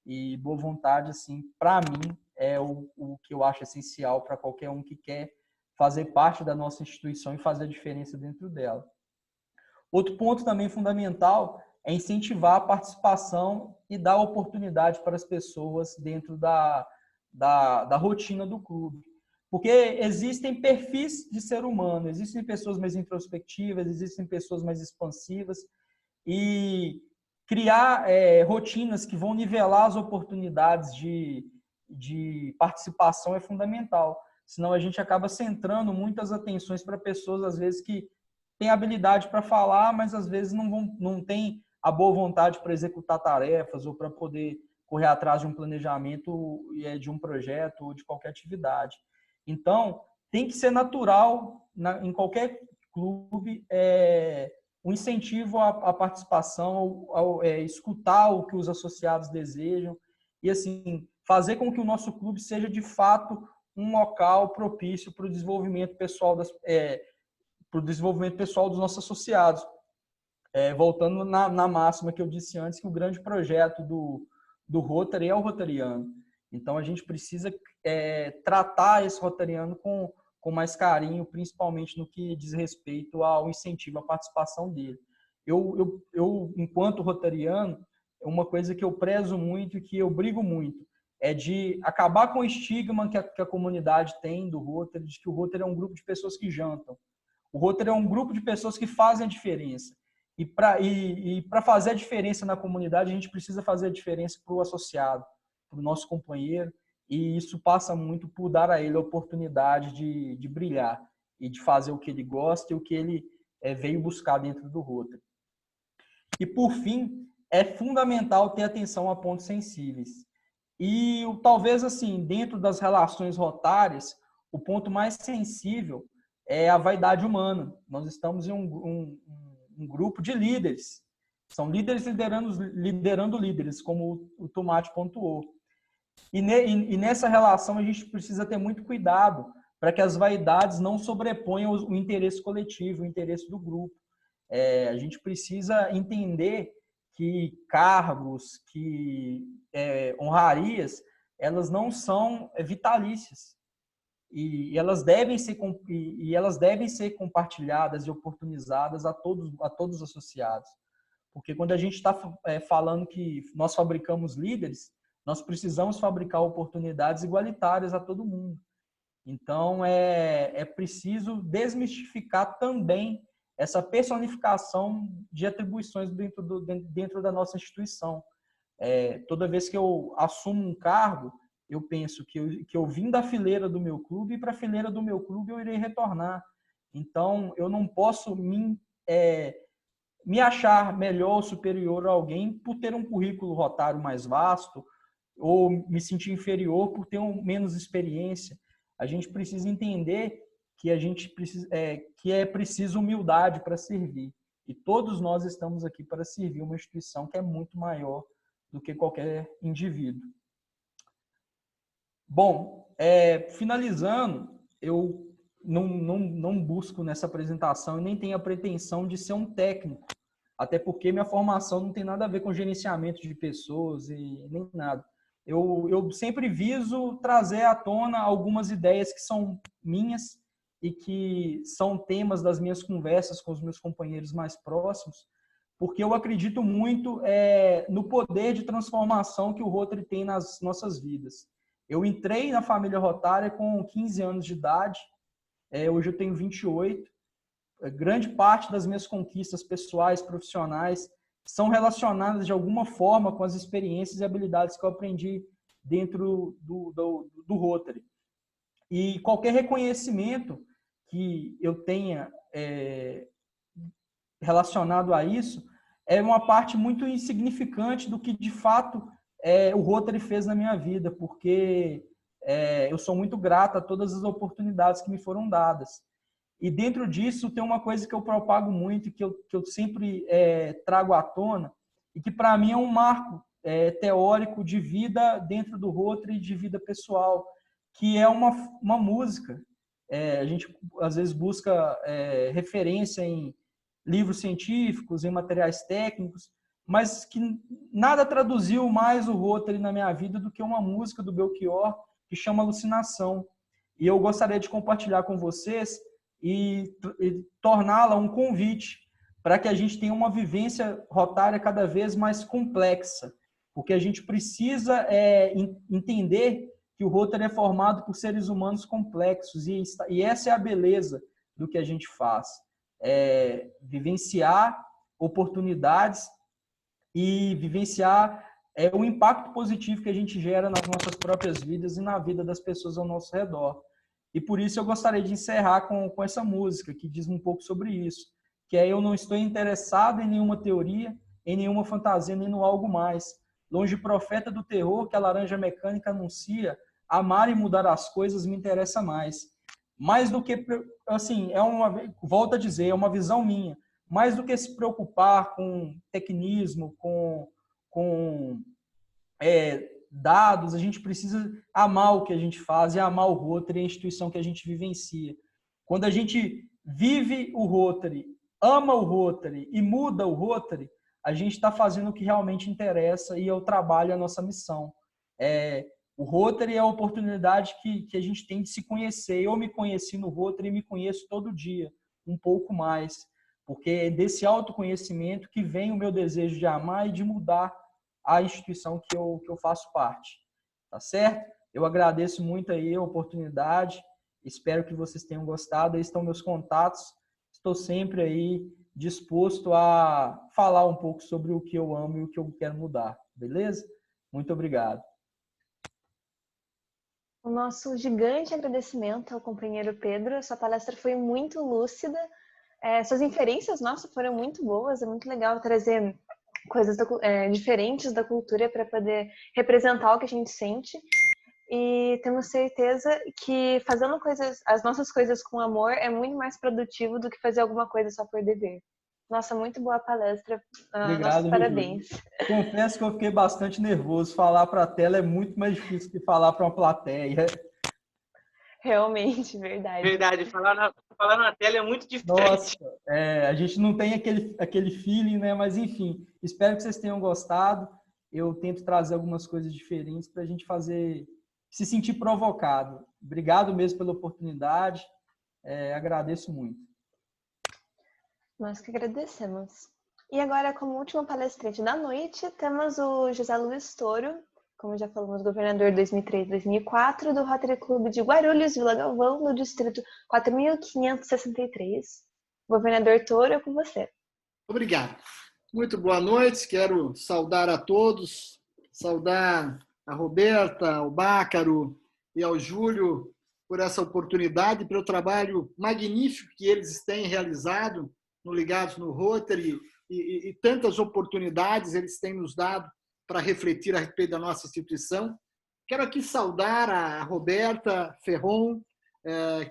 E boa vontade, assim, para mim, é o que eu acho essencial para qualquer um que quer fazer parte da nossa instituição e fazer a diferença dentro dela. Outro ponto também fundamental é incentivar a participação e dar oportunidade para as pessoas dentro da rotina do clube. Porque existem perfis de ser humano, existem pessoas mais introspectivas, existem pessoas mais expansivas, e criar rotinas que vão nivelar as oportunidades de participação é fundamental. Senão a gente acaba centrando muitas atenções para pessoas, às vezes, que têm habilidade para falar, mas às vezes não têm a boa vontade para executar tarefas ou para poder correr atrás de um planejamento, de um projeto ou de qualquer atividade. Então, tem que ser natural em qualquer clube um incentivo à participação, ao escutar o que os associados desejam e, assim, fazer com que o nosso clube seja, de fato, um local propício para o desenvolvimento pessoal dos nossos associados. Voltando na máxima que eu disse antes, que o grande projeto do Rotary é o rotariano. Então, a gente precisa tratar esse rotariano com mais carinho, principalmente no que diz respeito ao incentivo à participação dele. Eu enquanto rotariano, uma coisa que eu prezo muito e que eu brigo muito é de acabar com o estigma que a comunidade tem do Rotary, de que o Rotary é um grupo de pessoas que jantam. O Rotary é um grupo de pessoas que fazem a diferença. E para fazer a diferença na comunidade, a gente precisa fazer a diferença para o associado, para o nosso companheiro, e isso passa muito por dar a ele a oportunidade de brilhar e de fazer o que ele gosta e o que ele veio buscar dentro do Rotary. E, por fim, é fundamental ter atenção a pontos sensíveis. E, talvez, assim, dentro das relações rotárias, o ponto mais sensível é a vaidade humana. Nós estamos em um grupo de líderes. São líderes liderando líderes, como o Tomate pontuou. E nessa relação a gente precisa ter muito cuidado para que as vaidades não sobreponham o interesse coletivo, o interesse do grupo. A gente precisa entender que cargos, que honrarias elas não são vitalícias. E elas devem ser compartilhadas e oportunizadas a todos os associados. Porque quando a gente está falando que nós fabricamos líderes, nós precisamos fabricar oportunidades igualitárias a todo mundo. Então, é preciso desmistificar também essa personificação de atribuições dentro da nossa instituição. Toda vez que eu assumo um cargo, eu penso que eu vim da fileira do meu clube e para a fileira do meu clube eu irei retornar. Então, eu não posso me achar melhor ou superior a alguém por ter um currículo rotário mais vasto ou me sentir inferior por ter menos experiência. A gente precisa entender que é preciso humildade para servir. E todos nós estamos aqui para servir uma instituição que é muito maior do que qualquer indivíduo. Bom, finalizando, eu não busco nessa apresentação e nem tenho a pretensão de ser um técnico, até porque minha formação não tem nada a ver com gerenciamento de pessoas e nem nada. Eu sempre viso trazer à tona algumas ideias que são minhas e que são temas das minhas conversas com os meus companheiros mais próximos, porque eu acredito muito no poder de transformação que o Rotary tem nas nossas vidas. Eu entrei na família Rotária com 15 anos de idade, hoje eu tenho 28. Grande parte das minhas conquistas pessoais, profissionais, são relacionadas de alguma forma com as experiências e habilidades que eu aprendi dentro do Rotary. E qualquer reconhecimento que eu tenha relacionado a isso é uma parte muito insignificante do que, de fato, o Rotary fez na minha vida, porque eu sou muito grato a todas as oportunidades que me foram dadas. E dentro disso tem uma coisa que eu propago muito, que eu sempre trago à tona, e que para mim é um marco teórico de vida dentro do Rotary e de vida pessoal, que é uma música. A gente às vezes busca referência em livros científicos, em materiais técnicos, mas que nada traduziu mais o Rotary na minha vida do que uma música do Belchior que chama Alucinação. E eu gostaria de compartilhar com vocês e torná-la um convite para que a gente tenha uma vivência rotária cada vez mais complexa, porque a gente precisa entender que o Rotary é formado por seres humanos complexos e essa é a beleza do que a gente faz. Vivenciar oportunidades e vivenciar o impacto positivo que a gente gera nas nossas próprias vidas e na vida das pessoas ao nosso redor. E por isso eu gostaria de encerrar com essa música, que diz um pouco sobre isso, que eu não estou interessado em nenhuma teoria, em nenhuma fantasia, nem no algo mais. Longe profeta do terror que a laranja mecânica anuncia, amar e mudar as coisas me interessa mais. Mais do que, assim, volto a dizer, é uma visão minha, mais do que se preocupar com tecnismo, com dados, a gente precisa amar o que a gente faz e amar o Rotary, a instituição que a gente vivencia. Quando a gente vive o Rotary, ama o Rotary e muda o Rotary, a gente está fazendo o que realmente interessa e é o trabalho, a nossa missão. O Rotary é a oportunidade que a gente tem de se conhecer. Eu me conheci no Rotary e me conheço todo dia, um pouco mais, porque é desse autoconhecimento que vem o meu desejo de amar e de mudar a instituição que eu faço parte. Tá certo? Eu agradeço muito aí a oportunidade, espero que vocês tenham gostado. Aí estão meus contatos, estou sempre aí disposto a falar um pouco sobre o que eu amo e o que eu quero mudar, beleza? Muito obrigado. O nosso gigante agradecimento ao companheiro Pedro. Sua palestra foi muito lúcida. Suas inferências, nossa, foram muito boas. É muito legal trazer coisas diferentes da cultura para poder representar o que a gente sente. E temos certeza que fazendo as nossas coisas com amor é muito mais produtivo do que fazer alguma coisa só por dever. Nossa, muito boa palestra. Obrigado, parabéns. Confesso que eu fiquei bastante nervoso. Falar para a tela é muito mais difícil que falar para uma plateia. Realmente, verdade. Verdade, falar na tela é muito diferente. Nossa, a gente não tem aquele feeling, né? Mas enfim, espero que vocês tenham gostado eu tento trazer algumas coisas diferentes para a gente se sentir provocado. Obrigado mesmo pela oportunidade, agradeço muito. Nós que agradecemos. E agora, como último palestrante da noite, temos o José Luiz Toro, como já falamos, governador 2003-2004, do Rotary Clube de Guarulhos, Vila Galvão, no distrito 4563. Governador Toro, é com você. Obrigado. Muito boa noite, quero saudar a todos, saudar a Roberta, ao Bácaro e ao Júlio por essa oportunidade, pelo trabalho magnífico que eles têm realizado no Ligados no Rotary e tantas oportunidades eles têm nos dado para refletir a respeito da nossa instituição. Quero aqui saudar a Roberta Ferron,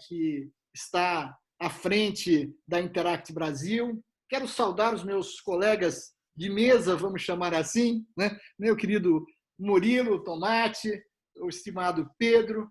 que está à frente da Interact Brasil. Quero saudar os meus colegas de mesa, vamos chamar assim, né? Meu querido Murilo Tomati, o estimado Pedro,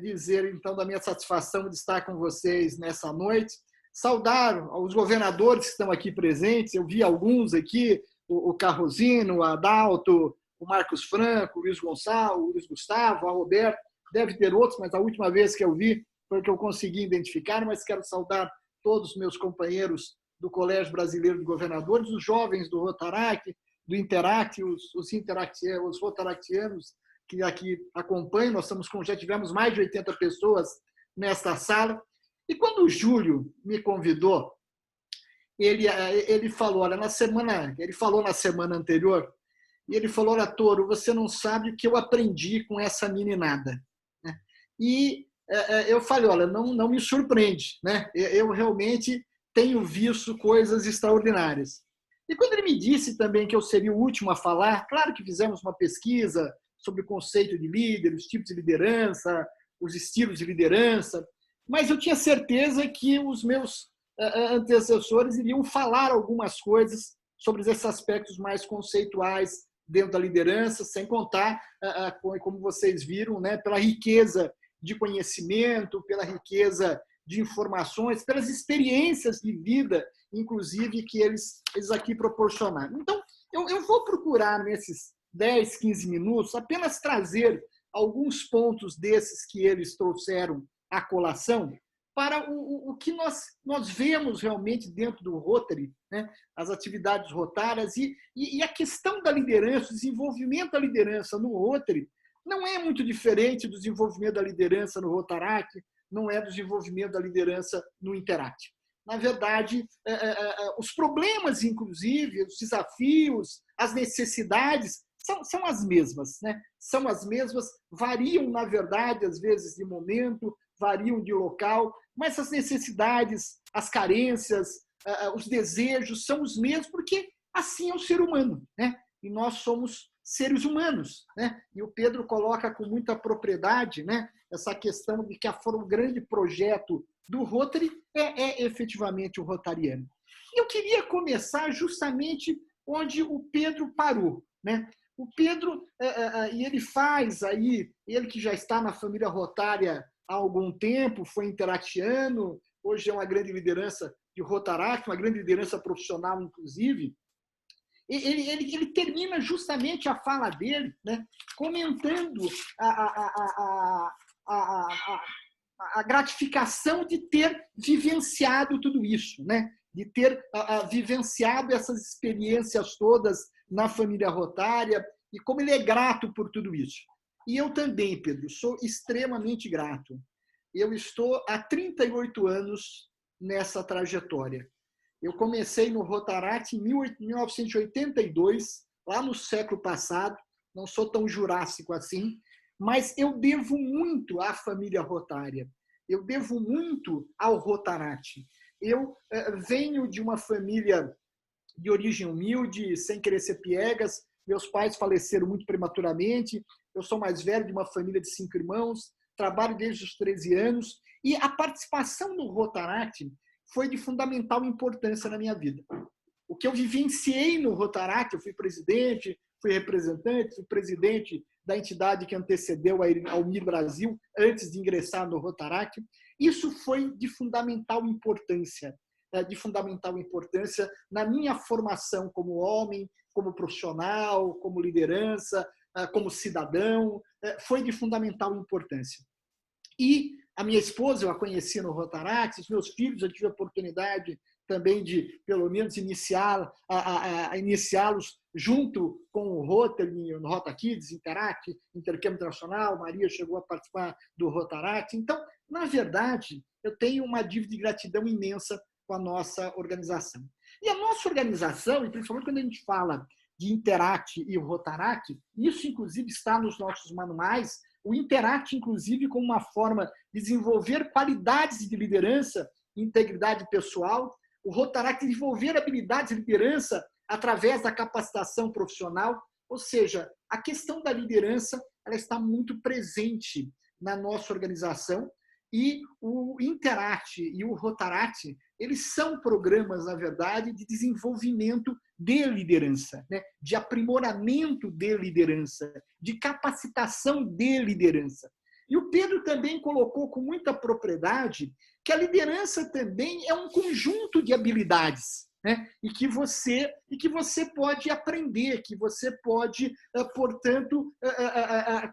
dizer então da minha satisfação de estar com vocês nessa noite. Saudar os governadores que estão aqui presentes, eu vi alguns aqui, o Carrozino, o Adalto, o Marcos Franco, o Luiz Gonçalo, o Luiz Gustavo, a Roberto, deve ter outros, mas a última vez que eu vi foi que eu consegui identificar, mas quero saudar todos os meus companheiros do Colégio Brasileiro de Governadores, os jovens do Rotaract, do Interact, os rotaractianos que aqui acompanham. Nós já tivemos mais de 80 pessoas nesta sala. E quando o Júlio me convidou, ele falou, olha, ele falou na semana anterior, e ele falou, olha, Toro, você não sabe o que eu aprendi com essa meninada. E eu falei, olha, não me surpreende, né? Eu realmente tenho visto coisas extraordinárias. E quando ele me disse também que eu seria o último a falar, claro que fizemos uma pesquisa sobre o conceito de líder, os tipos de liderança, os estilos de liderança, mas eu tinha certeza que os meus antecessores iriam falar algumas coisas sobre esses aspectos mais conceituais dentro da liderança, sem contar, como vocês viram, né, pela riqueza de conhecimento, pela riqueza de informações, pelas experiências de vida, inclusive, que eles aqui proporcionaram. Então, eu vou procurar, nesses 10, 15 minutos, apenas trazer alguns pontos desses que eles trouxeram à colação para o que nós vemos realmente dentro do Rotary, né? As atividades rotárias e a questão da liderança, o desenvolvimento da liderança no Rotary não é muito diferente do desenvolvimento da liderança no Rotaract, não é do desenvolvimento da liderança no Interact. Na verdade, os problemas, inclusive, os desafios, as necessidades são as mesmas, né? São as mesmas, variam, na verdade, às vezes de momento, variam de local, mas as necessidades, as carências, os desejos são os mesmos, porque assim é o ser humano, né? E nós somos seres humanos, né? E o Pedro coloca com muita propriedade, né, essa questão de que o grande projeto do Rotary é efetivamente o rotariano. E eu queria começar justamente onde o Pedro parou, né? O Pedro, e ele faz aí, ele que já está na família rotária há algum tempo, foi interactiano, hoje é uma grande liderança de Rotaract, uma grande liderança profissional, inclusive. Ele termina justamente a fala dele, né, comentando a gratificação de ter vivenciado tudo isso, né, de ter vivenciado essas experiências todas na família rotária e como ele é grato por tudo isso. E eu também, Pedro, sou extremamente grato. Eu estou há 38 anos nessa trajetória. Eu comecei no Rotaract em 1982, lá no século passado, não sou tão jurássico assim, mas eu devo muito à família rotária, eu devo muito ao Rotaract. Eu venho de uma família de origem humilde, sem querer ser piegas, meus pais faleceram muito prematuramente, eu sou mais velho de uma família de 5 irmãos, trabalho desde os 13 anos, e a participação no Rotaract foi de fundamental importância na minha vida. O que eu vivenciei no Rotaract, eu fui presidente, fui representante, fui presidente da entidade que antecedeu a Unir Brasil, antes de ingressar no Rotaract. Isso foi de fundamental importância de fundamental importância na minha formação como homem, como profissional, como liderança, como cidadão, foi de fundamental importância. E a minha esposa, eu a conheci no Rotaract, os meus filhos, eu tive a oportunidade também de, pelo menos, iniciá-los junto com o Rotary, no Rota Kids, Interact, Intercâmbio Internacional. Maria chegou a participar do Rotaract. Então, na verdade, eu tenho uma dívida de gratidão imensa com a nossa organização. E a nossa organização, e principalmente quando a gente fala de Interact e o Rotaract, isso, inclusive, está nos nossos manuais, o Interact, inclusive, como uma forma de desenvolver qualidades de liderança e integridade pessoal, o Rotaract desenvolver habilidades de liderança através da capacitação profissional, ou seja, a questão da liderança ela está muito presente na nossa organização e o Interact e o Rotaract, eles são programas, na verdade, de desenvolvimento de liderança, né? De aprimoramento de liderança, de capacitação de liderança. E o Pedro também colocou com muita propriedade que a liderança também é um conjunto de habilidades, né? E que você pode aprender, que você pode, portanto,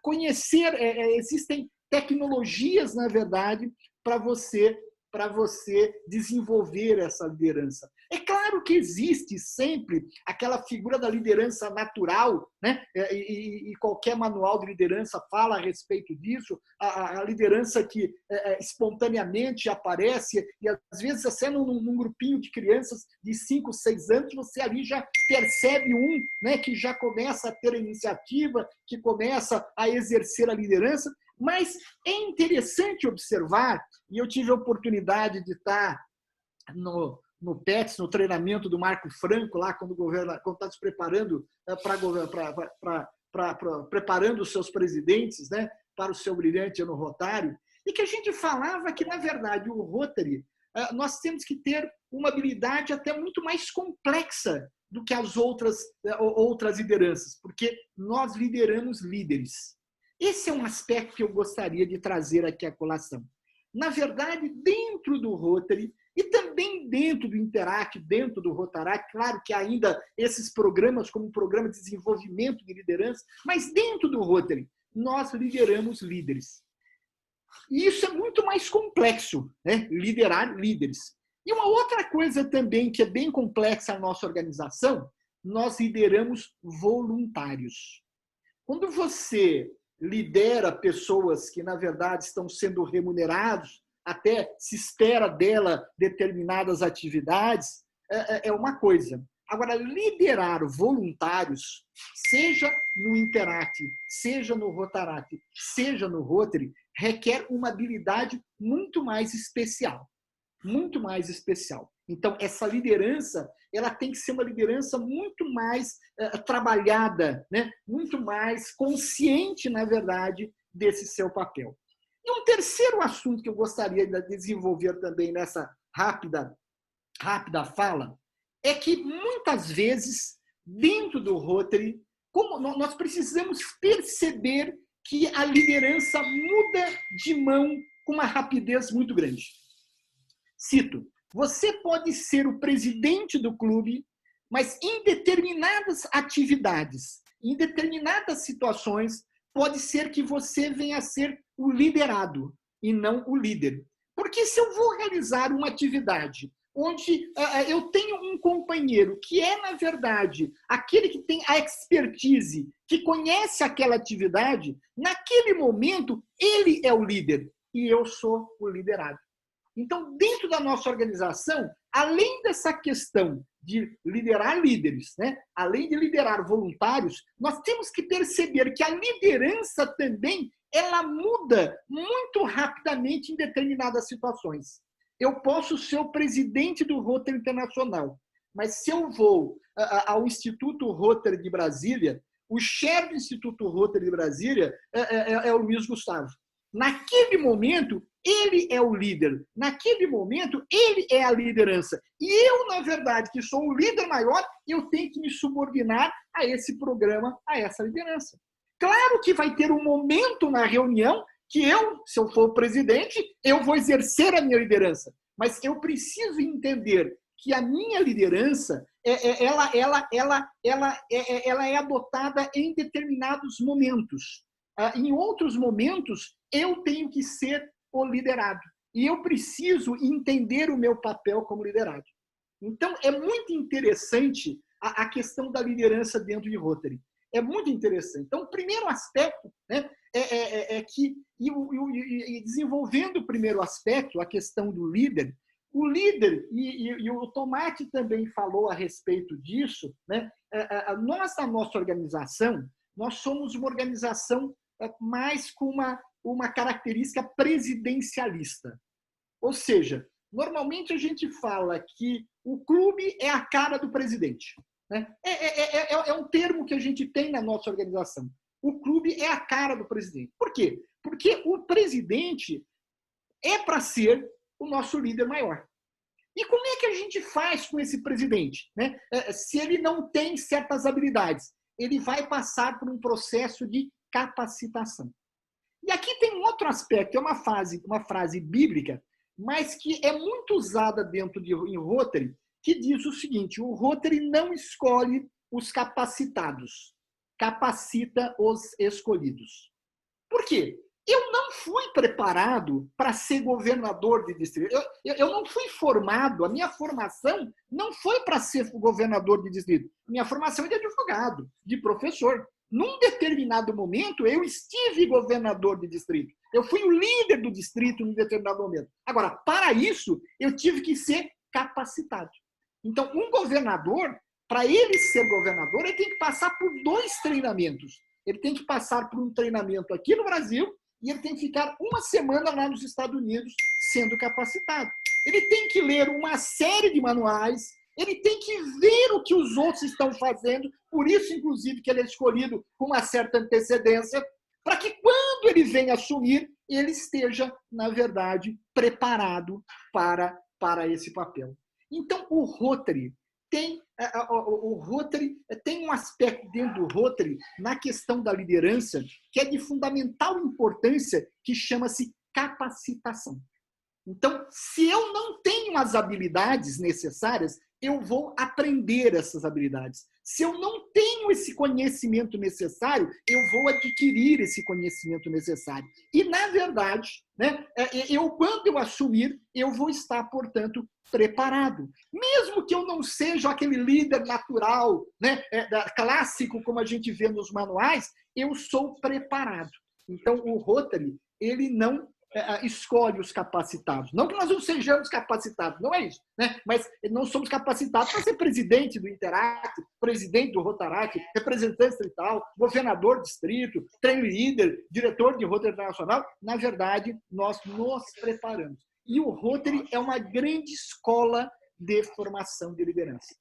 conhecer. Existem tecnologias, na verdade, para você desenvolver essa liderança. É claro que existe sempre aquela figura da liderança natural, né? E qualquer manual de liderança fala a respeito disso, a liderança que espontaneamente aparece, e às vezes até num grupinho de crianças de 5, 6 anos, você ali já percebe né, que já começa a ter a iniciativa, que começa a exercer a liderança. Mas é interessante observar, e eu tive a oportunidade de estar no PETS, no treinamento do Marco Franco, lá quando está se preparando preparando os seus presidentes, né, para o seu brilhante ano rotário, e que a gente falava que, na verdade, o Rotary, nós temos que ter uma habilidade até muito mais complexa do que as outras lideranças, porque nós lideramos líderes. Esse é um aspecto que eu gostaria de trazer aqui à colação. Na verdade, dentro do Rotary e também dentro do Interact, dentro do Rotaract, claro que ainda esses programas como programa de desenvolvimento de liderança, mas dentro do Rotary, nós lideramos líderes. E isso é muito mais complexo, né? Liderar líderes. E uma outra coisa também que é bem complexa na nossa organização, nós lideramos voluntários. Quando você lidera pessoas que, na verdade, estão sendo remunerados, até se espera dela determinadas atividades, é uma coisa. Agora, liderar voluntários, seja no Interact, seja no Rotaract, seja no Rotary, requer uma habilidade muito mais especial. Muito mais especial. Então, essa liderança, ela tem que ser uma liderança muito mais trabalhada, né? Muito mais consciente, na verdade, desse seu papel. E um terceiro assunto que eu gostaria de desenvolver também nessa rápida fala é que, muitas vezes, dentro do Rotary, como nós precisamos perceber que a liderança muda de mão com uma rapidez muito grande. Cito, você pode ser o presidente do clube, mas em determinadas atividades, em determinadas situações, pode ser que você venha a ser o liderado e não o líder. Porque se eu vou realizar uma atividade onde eu tenho um companheiro que é, na verdade, aquele que tem a expertise, que conhece aquela atividade, naquele momento ele é o líder e eu sou o liderado. Então, dentro da nossa organização, além dessa questão de liderar líderes, né? Além de liderar voluntários, nós temos que perceber que a liderança também ela muda muito rapidamente em determinadas situações. Eu posso ser o presidente do Rotary Internacional, mas se eu vou ao Instituto Rotary de Brasília, o chefe do Instituto Rotary de Brasília é o Luiz Gustavo. Naquele momento, ele é o líder. Naquele momento, ele é a liderança. E eu, na verdade, que sou o líder maior, eu tenho que me subordinar a esse programa, a essa liderança. Claro que vai ter um momento na reunião que eu, se eu for o presidente, eu vou exercer a minha liderança. mas eu preciso entender que a minha liderança ela é adotada em determinados momentos. Em outros momentos, eu tenho que ser o liderado. E eu preciso entender o meu papel como liderado. Então, é muito interessante a questão da liderança dentro de Rotary. É muito interessante. Então, o primeiro aspecto, né, é que, e desenvolvendo o primeiro aspecto, a questão do líder, o líder, e o Tomate também falou a respeito disso, né, nós, na nossa organização, nós somos uma organização mais com uma característica presidencialista. Ou seja, normalmente a gente fala que o clube é a cara do presidente. Né? É um termo que a gente tem na nossa organização. O clube é a cara do presidente. Por quê? Porque o presidente é para ser o nosso líder maior. E como é que a gente faz com esse presidente? Né? Se ele não tem certas habilidades, ele vai passar por um processo de capacitação. E aqui tem um outro aspecto, é uma frase bíblica, mas que é muito usada dentro em Rotary, que diz o seguinte: o Rotary não escolhe os capacitados, capacita os escolhidos. Por quê? Eu não fui preparado para ser governador de distrito. Eu não fui formado, a minha formação não foi para ser governador de distrito. Minha formação é de advogado, de professor. Num determinado momento, eu estive governador de distrito. Eu fui o líder do distrito num determinado momento. Agora, para isso, eu tive que ser capacitado. Então, um governador, para ele ser governador, ele tem que passar por 2 treinamentos. Ele tem que passar por um treinamento aqui no Brasil e ele tem que ficar uma semana lá nos Estados Unidos sendo capacitado. Ele tem que ler uma série de manuais, ele tem que ver o que os outros estão fazendo, por isso, inclusive, que ele é escolhido com uma certa antecedência, para que quando ele venha assumir, ele esteja, na verdade, preparado para esse papel. Então, o Rotary tem um aspecto dentro do Rotary, na questão da liderança, que é de fundamental importância, que chama-se capacitação. Então, se eu não tenho as habilidades necessárias, eu vou aprender essas habilidades. Se eu não tenho esse conhecimento necessário, eu vou adquirir esse conhecimento necessário. E, na verdade, né, quando eu assumir, eu vou estar, portanto, preparado. Mesmo que eu não seja aquele líder natural, né, clássico, como a gente vê nos manuais, eu sou preparado. Então, o Rotary, ele não escolhe os capacitados. Não que nós não sejamos capacitados, não é isso. Né? Mas não somos capacitados para ser presidente do Interact, presidente do Rotaract, representante distrital, governador do distrito, train leader, diretor de Rotary Internacional. Na verdade, nós nos preparamos. E o Rotary é uma grande escola de formação de liderança.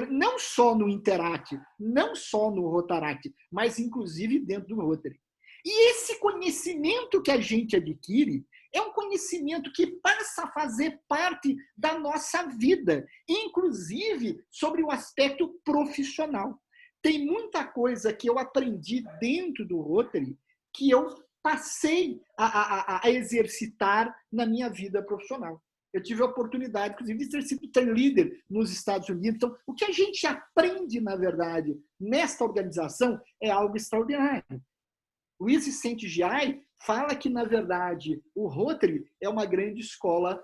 Não só no Interact, não só no Rotaract, mas inclusive dentro do Rotary. E esse conhecimento que a gente adquire é um conhecimento que passa a fazer parte da nossa vida, inclusive sobre o aspecto profissional. Tem muita coisa que eu aprendi dentro do Rotary que eu passei a exercitar na minha vida profissional. Eu tive a oportunidade, inclusive, de ter sido train leader nos Estados Unidos. Então, o que a gente aprende, na verdade, nesta organização é algo extraordinário. Luiz Vicente Giai fala que, na verdade, o Rotary é uma grande escola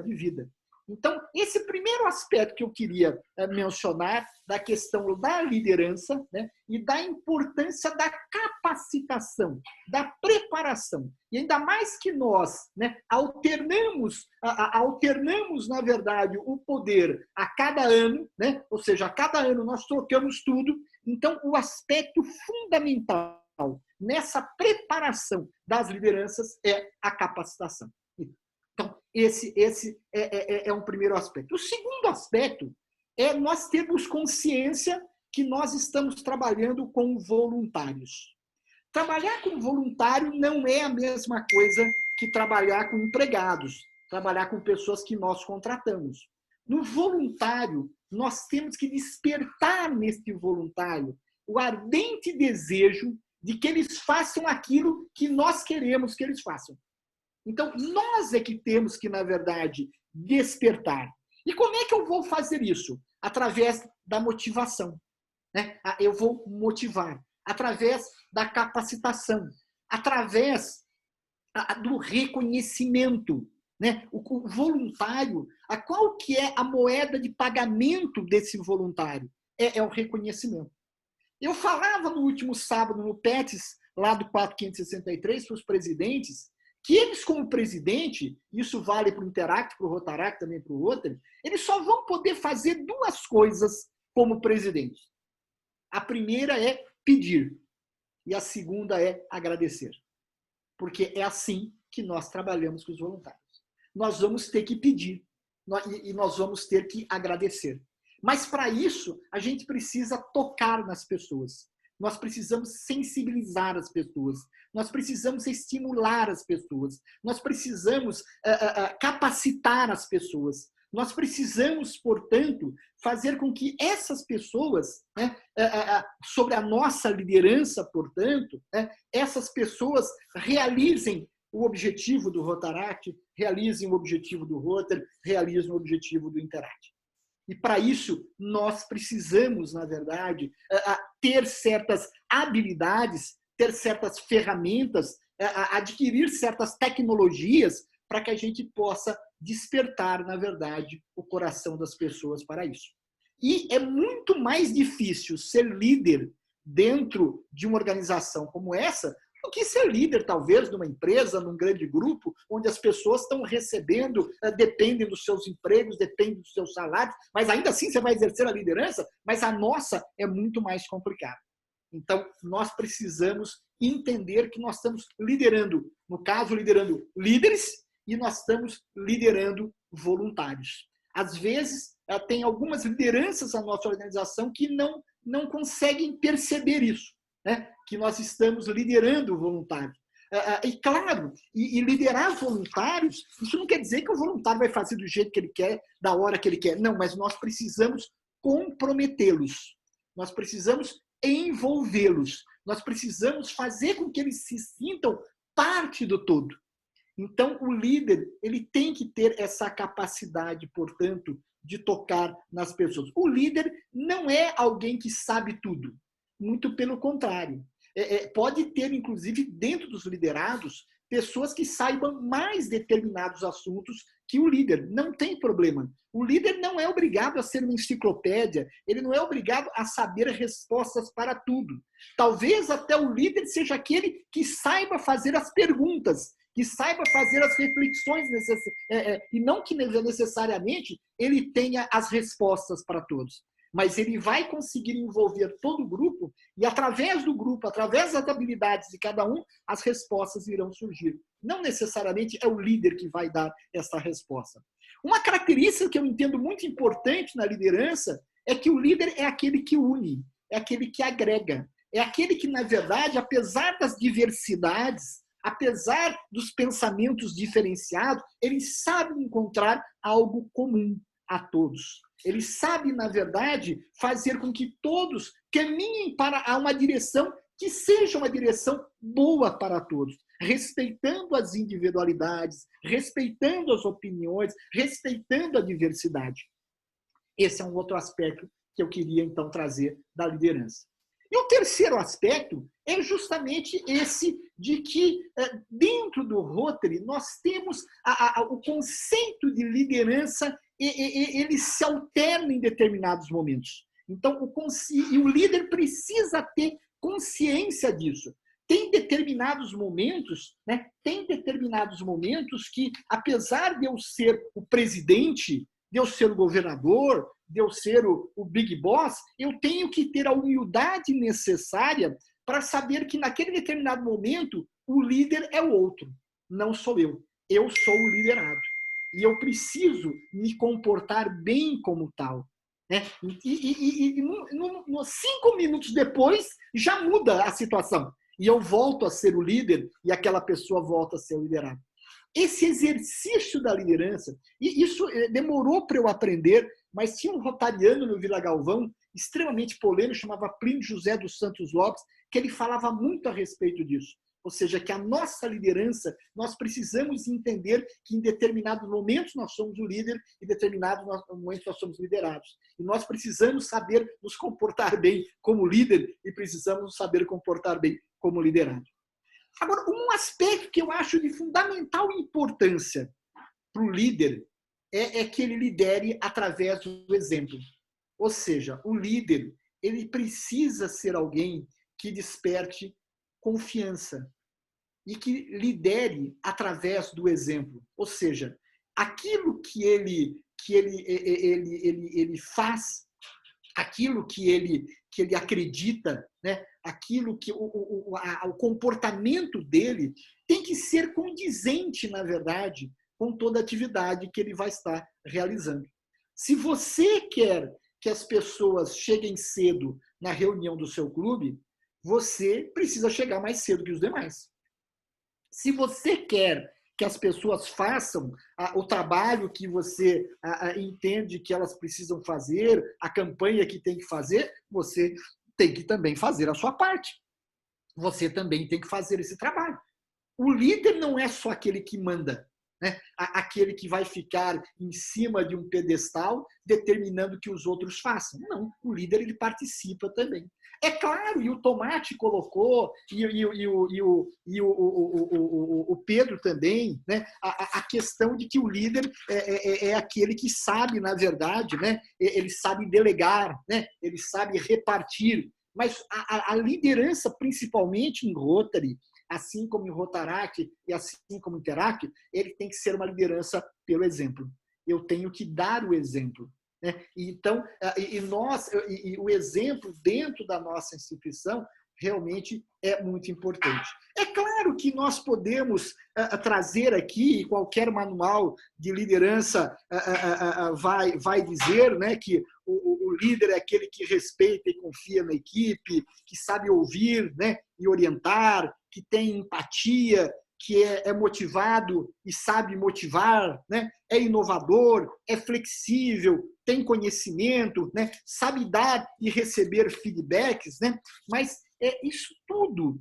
de vida. Então, esse primeiro aspecto que eu queria mencionar da questão da liderança, né, e da importância da capacitação, da preparação. E ainda mais que nós, né, alternamos, na verdade, o poder a cada ano, né, ou seja, a cada ano nós trocamos tudo. Então, o aspecto fundamental nessa preparação das lideranças é a capacitação. Então, esse é um primeiro aspecto. O segundo aspecto é nós termos consciência que nós estamos trabalhando com voluntários. Trabalhar com voluntário não é a mesma coisa que trabalhar com empregados, trabalhar com pessoas que nós contratamos. No voluntário, nós temos que despertar neste voluntário o ardente desejo de que eles façam aquilo que nós queremos que eles façam. Então, nós é que temos que, na verdade, despertar. E como é que eu vou fazer isso? Através da motivação. Né? Eu vou motivar. Através da capacitação. Através do reconhecimento. Né? O voluntário, qual que é a moeda de pagamento desse voluntário? É o reconhecimento. Eu falava no último sábado, no PETS, lá do 4563, para os presidentes, que eles, como presidente, isso vale para o Interact, para o Rotaract, também para o Rotary, eles só vão poder fazer duas coisas como presidente. A primeira é pedir e a segunda é agradecer. Porque é assim que nós trabalhamos com os voluntários. Nós vamos ter que pedir e nós vamos ter que agradecer. Mas, para isso, a gente precisa tocar nas pessoas. Nós precisamos sensibilizar as pessoas. Nós precisamos estimular as pessoas. Nós precisamos capacitar as pessoas. Nós precisamos, portanto, fazer com que essas pessoas, né, sobre a nossa liderança, portanto, né, essas pessoas realizem o objetivo do Rotaract, realizem o objetivo do Rotary, realizem o objetivo do Interact. E, para isso, nós precisamos, na verdade, ter certas habilidades, ter certas ferramentas, adquirir certas tecnologias para que a gente possa despertar, na verdade, o coração das pessoas para isso. E é muito mais difícil ser líder dentro de uma organização como essa do que ser líder, talvez, de uma empresa, num grande grupo, onde as pessoas estão recebendo, dependem dos seus empregos, dependem dos seus salários, mas ainda assim você vai exercer a liderança, mas a nossa é muito mais complicada. Então, nós precisamos entender que nós estamos liderando, no caso, liderando líderes, e nós estamos liderando voluntários. Às vezes, tem algumas lideranças na nossa organização que não conseguem perceber isso, né? Que nós estamos liderando voluntários. E, claro, e liderar voluntários, isso não quer dizer que o voluntário vai fazer do jeito que ele quer, da hora que ele quer. Não, mas nós precisamos comprometê-los. Nós precisamos envolvê-los. Nós precisamos fazer com que eles se sintam parte do todo. Então, o líder, ele tem que ter essa capacidade, portanto, de tocar nas pessoas. O líder não é alguém que sabe tudo. Muito pelo contrário. Pode ter, inclusive, dentro dos liderados, pessoas que saibam mais determinados assuntos que o líder. Não tem problema. O líder não é obrigado a ser uma enciclopédia, ele não é obrigado a saber respostas para tudo. Talvez até o líder seja aquele que saiba fazer as perguntas, que saiba fazer as reflexões e não que necessariamente ele tenha as respostas para todos. Mas ele vai conseguir envolver todo o grupo e, através do grupo, através das habilidades de cada um, as respostas irão surgir. Não necessariamente é o líder que vai dar essa resposta. Uma característica que eu entendo muito importante na liderança é que o líder é aquele que une, é aquele que agrega, é aquele que, na verdade, apesar das diversidades, apesar dos pensamentos diferenciados, ele sabe encontrar algo comum a todos. Ele sabe, na verdade, fazer com que todos caminhem para uma direção que seja uma direção boa para todos, respeitando as individualidades, respeitando as opiniões, respeitando a diversidade. Esse é um outro aspecto que eu queria, então, trazer da liderança. E o terceiro aspecto é justamente esse de que, dentro do Rotary, nós temos o conceito de liderança, ele se alterna em determinados momentos. Então, o líder precisa ter consciência disso. Tem determinados momentos, né? Tem determinados momentos que, apesar de eu ser o presidente, de eu ser o governador, de eu ser o big boss, eu tenho que ter a humildade necessária para saber que, naquele determinado momento, o líder é o outro, não sou eu. Eu sou o liderado. E eu preciso me comportar bem como tal. Né? E 5 minutos depois, já muda a situação. E eu volto a ser o líder e aquela pessoa volta a ser o liderado. Esse exercício da liderança, e isso demorou para eu aprender, mas tinha um rotariano no Vila Galvão, extremamente polêmico, chamava Plínio José dos Santos Lopes, que ele falava muito a respeito disso. Ou seja, que a nossa liderança, nós precisamos entender que em determinados momentos nós somos o líder e em determinados momentos nós somos liderados. E nós precisamos saber nos comportar bem como líder e precisamos nos saber comportar bem como liderado. Agora, um aspecto que eu acho de fundamental importância para o líder é que ele lidere através do exemplo. Ou seja, o líder, ele precisa ser alguém que desperte confiança e que lidere através do exemplo. Ou seja, aquilo que ele faz, aquilo que ele acredita, né? Aquilo que o comportamento dele tem que ser condizente, na verdade, com toda a atividade que ele vai estar realizando. Se você quer que as pessoas cheguem cedo na reunião do seu clube, você precisa chegar mais cedo que os demais. Se você quer que as pessoas façam o trabalho que você entende que elas precisam fazer, a campanha que tem que fazer, você tem que também fazer a sua parte. Você também tem que fazer esse trabalho. O líder não é só aquele que manda, né? Aquele que vai ficar em cima de um pedestal determinando que os outros façam. Não, o líder ele participa também. É claro, e o Tomate colocou, o Pedro também, né? A questão de que o líder é aquele que sabe, na verdade, né? Ele sabe delegar, né? Ele sabe repartir. Mas a liderança, principalmente em Rotary, assim como em Rotaract e assim como em Interact, ele tem que ser uma liderança pelo exemplo. Eu tenho que dar o exemplo. Né? Então, o exemplo dentro da nossa instituição realmente é muito importante. É claro que nós podemos trazer aqui, qualquer manual de liderança vai dizer, né, que o líder é aquele que respeita e confia na equipe, que sabe ouvir, né, e orientar, que tem empatia, que é motivado e sabe motivar, né? É inovador, é flexível, tem conhecimento, né? Sabe dar e receber feedbacks, né? Mas isso tudo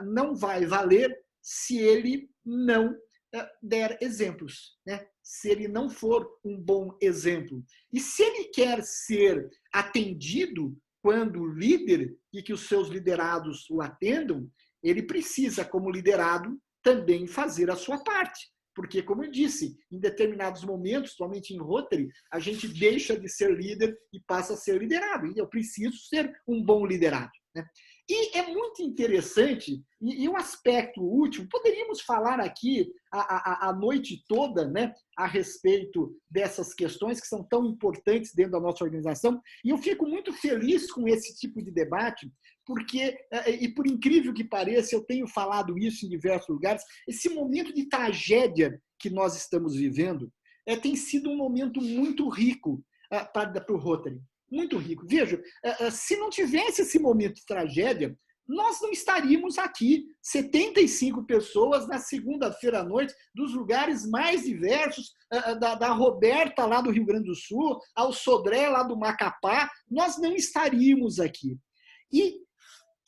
não vai valer se ele não der exemplos, né? Se ele não for um bom exemplo. E se ele quer ser atendido quando líder e que os seus liderados o atendam, ele precisa, como liderado, também fazer a sua parte. Porque, como eu disse, em determinados momentos, somente em Rotary, a gente deixa de ser líder e passa a ser liderado. E eu preciso ser um bom liderado. Né? E é muito interessante, e um aspecto último, poderíamos falar aqui a noite toda, né, a respeito dessas questões que são tão importantes dentro da nossa organização, e eu fico muito feliz com esse tipo de debate, porque, e por incrível que pareça, eu tenho falado isso em diversos lugares, esse momento de tragédia que nós estamos vivendo tem sido um momento muito rico para o Rotary. Muito rico. Veja, se não tivesse esse momento de tragédia, nós não estaríamos aqui, 75 pessoas na segunda-feira à noite, dos lugares mais diversos, da Roberta lá do Rio Grande do Sul, ao Sodré lá do Macapá, nós não estaríamos aqui. E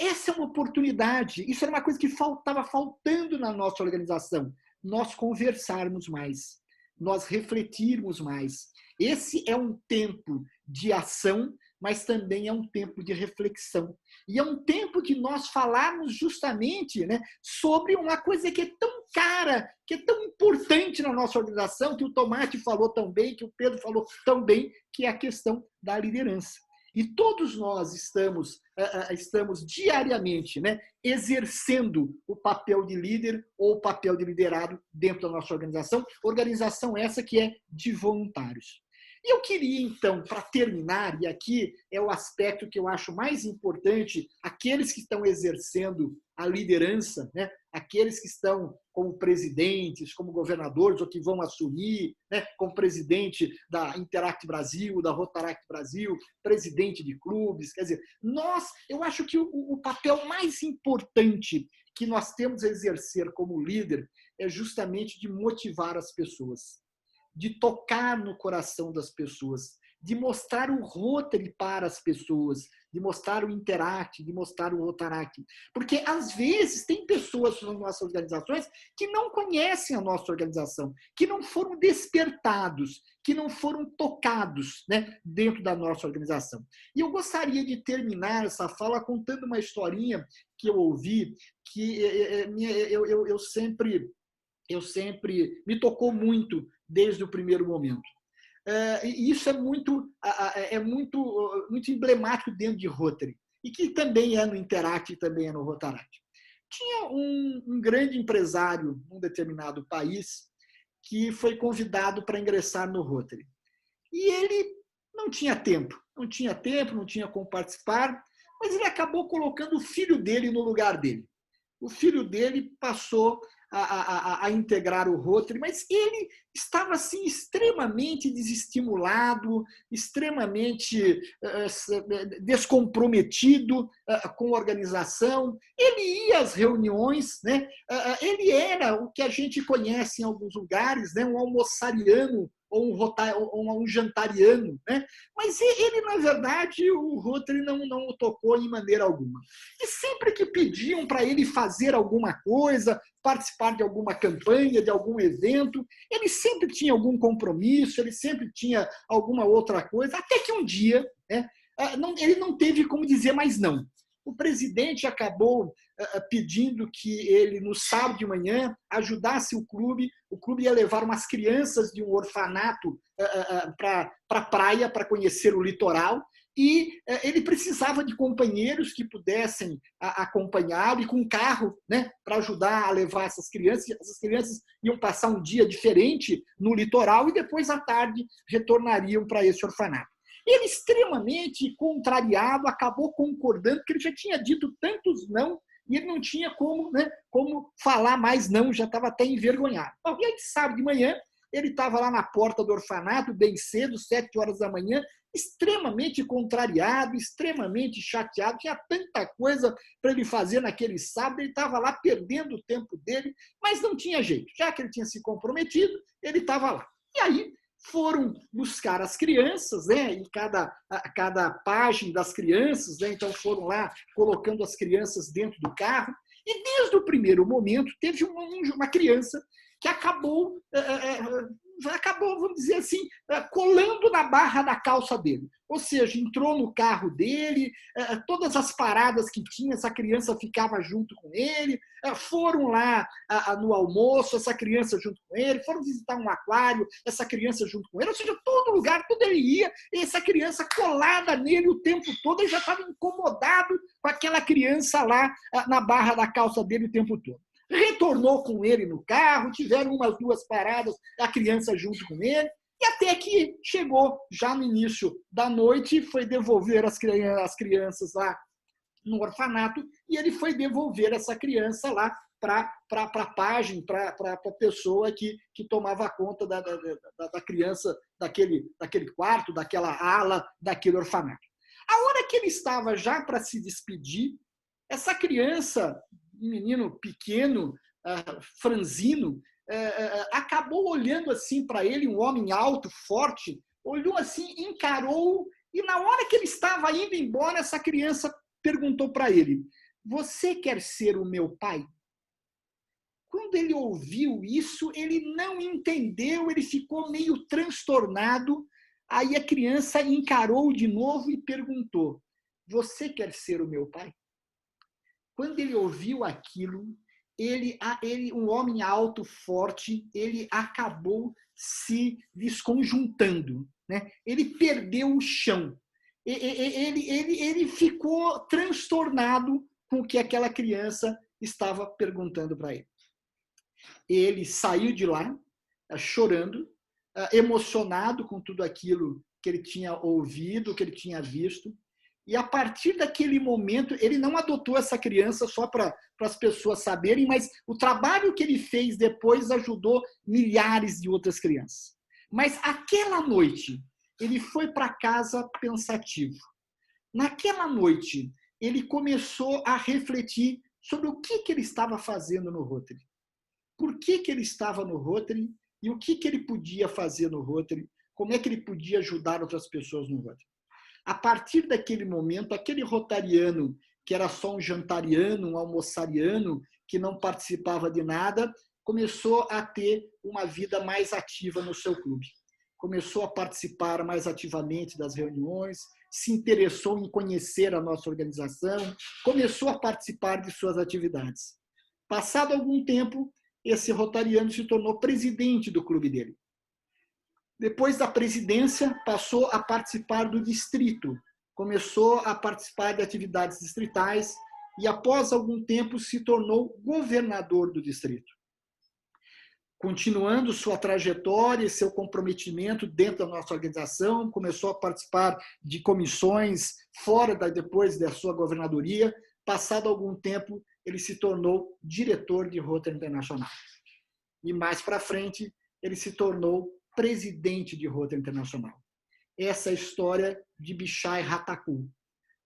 essa é uma oportunidade, isso era uma coisa que estava faltando na nossa organização, nós conversarmos mais, nós refletirmos mais. Esse é um tempo de ação, mas também é um tempo de reflexão. E é um tempo que nós falarmos justamente, né, sobre uma coisa que é tão cara, que é tão importante na nossa organização, que o Tomate falou tão bem, que o Pedro falou tão bem, que é a questão da liderança. E todos nós estamos diariamente, né, exercendo o papel de líder ou o papel de liderado dentro da nossa organização. Organização essa que é de voluntários. E eu queria, então, para terminar, e aqui é o aspecto que eu acho mais importante, aqueles que estão exercendo a liderança, né? Aqueles que estão como presidentes, como governadores, ou que vão assumir, né? Como presidente da Interact Brasil, da Rotaract Brasil, presidente de clubes. Quer dizer, eu acho que o papel mais importante que nós temos a exercer como líder é justamente de motivar as pessoas, de tocar no coração das pessoas, de mostrar o Rotary para as pessoas, de mostrar o Interact, de mostrar o Rotaract. Porque, às vezes, tem pessoas nas nossas organizações que não conhecem a nossa organização, que não foram despertados, que não foram tocados, né, dentro da nossa organização. E eu gostaria de terminar essa fala contando uma historinha que eu ouvi, que eu sempre me tocou muito desde o primeiro momento. E isso é muito emblemático dentro de Rotary, e que também é no Interact e também é no Rotaract. Tinha um grande empresário num determinado país que foi convidado para ingressar no Rotary. E ele não tinha tempo, não tinha como participar, mas ele acabou colocando o filho dele no lugar dele. O filho dele passou a integrar o Rotary, mas ele estava assim, extremamente desestimulado, extremamente descomprometido com a organização. Ele ia às reuniões, né? Ele era o que a gente conhece em alguns lugares, né? Um almoçariano ou um jantariano, né? Mas ele, na verdade, o Rotary não o tocou em maneira alguma. E sempre que pediam para ele fazer alguma coisa, participar de alguma campanha, de algum evento, ele sempre tinha algum compromisso, ele sempre tinha alguma outra coisa, até que um dia, né, ele não teve como dizer mais não. O presidente acabou pedindo que ele, no sábado de manhã, ajudasse o clube ia levar umas crianças de um orfanato para a praia, para conhecer o litoral, e ele precisava de companheiros que pudessem acompanhá-lo, e com um carro, né, para ajudar a levar essas crianças. Essas crianças iam passar um dia diferente no litoral e depois, à tarde, retornariam para esse orfanato. Ele, extremamente contrariado, acabou concordando, porque ele já tinha dito tantos não, e ele não tinha como falar mais não, já estava até envergonhado. Bom, e aí, sábado de manhã, ele estava lá na porta do orfanato, bem cedo, 7 horas da manhã, extremamente contrariado, extremamente chateado, tinha tanta coisa para ele fazer naquele sábado, ele estava lá perdendo o tempo dele, mas não tinha jeito, já que ele tinha se comprometido, ele estava lá. E aí foram buscar as crianças, né, em cada página das crianças, né, então foram lá colocando as crianças dentro do carro, e desde o primeiro momento teve uma criança que acabou, vamos dizer assim, colando na barra da calça dele. Ou seja, entrou no carro dele, todas as paradas que tinha, essa criança ficava junto com ele, foram lá no almoço, essa criança junto com ele, foram visitar um aquário, essa criança junto com ele, ou seja, todo lugar, tudo ele ia, e essa criança colada nele o tempo todo, ele já estava incomodado com aquela criança lá na barra da calça dele o tempo todo. Retornou com ele no carro, tiveram umas 2 paradas, a criança junto com ele, e até que chegou, já no início da noite, foi devolver as crianças lá no orfanato, e ele foi devolver essa criança lá para a página, para a pessoa que tomava conta da criança, daquele quarto, daquela ala, daquele orfanato. A hora que ele estava já para se despedir, essa criança, um menino pequeno, franzino, acabou olhando assim para ele, um homem alto, forte, olhou assim, encarou, e na hora que ele estava indo embora, essa criança perguntou para ele: "Você quer ser o meu pai?" Quando ele ouviu isso, ele não entendeu, ele ficou meio transtornado. Aí a criança encarou de novo e perguntou: "Você quer ser o meu pai?" Quando ele ouviu aquilo, um homem alto, forte, ele acabou se desconjuntando, né? Ele perdeu o chão. Ele ficou transtornado com o que aquela criança estava perguntando para ele. Ele saiu de lá chorando, emocionado com tudo aquilo que ele tinha ouvido, que ele tinha visto. E a partir daquele momento, ele não adotou essa criança só para as pessoas saberem, mas o trabalho que ele fez depois ajudou milhares de outras crianças. Mas aquela noite, ele foi para casa pensativo. Naquela noite, ele começou a refletir sobre o que ele estava fazendo no Rotary. Por que ele estava no Rotary e o que ele podia fazer no Rotary como é que ele podia ajudar outras pessoas no Rotary. A partir daquele momento, aquele rotariano que era só um jantariano, um almoçariano, que não participava de nada, começou a ter uma vida mais ativa no seu clube. Começou a participar mais ativamente das reuniões, se interessou em conhecer a nossa organização, começou a participar de suas atividades. Passado algum tempo, esse rotariano se tornou presidente do clube dele. Depois da presidência, passou a participar do distrito, começou a participar de atividades distritais e, após algum tempo, se tornou governador do distrito. Continuando sua trajetória e seu comprometimento dentro da nossa organização, começou a participar de comissões depois da sua governadoria. Passado algum tempo, ele se tornou diretor de Rotary Internacional. E mais para frente, ele se tornou presidente de Rotary Internacional. Essa é a história de Bichai Ratakul,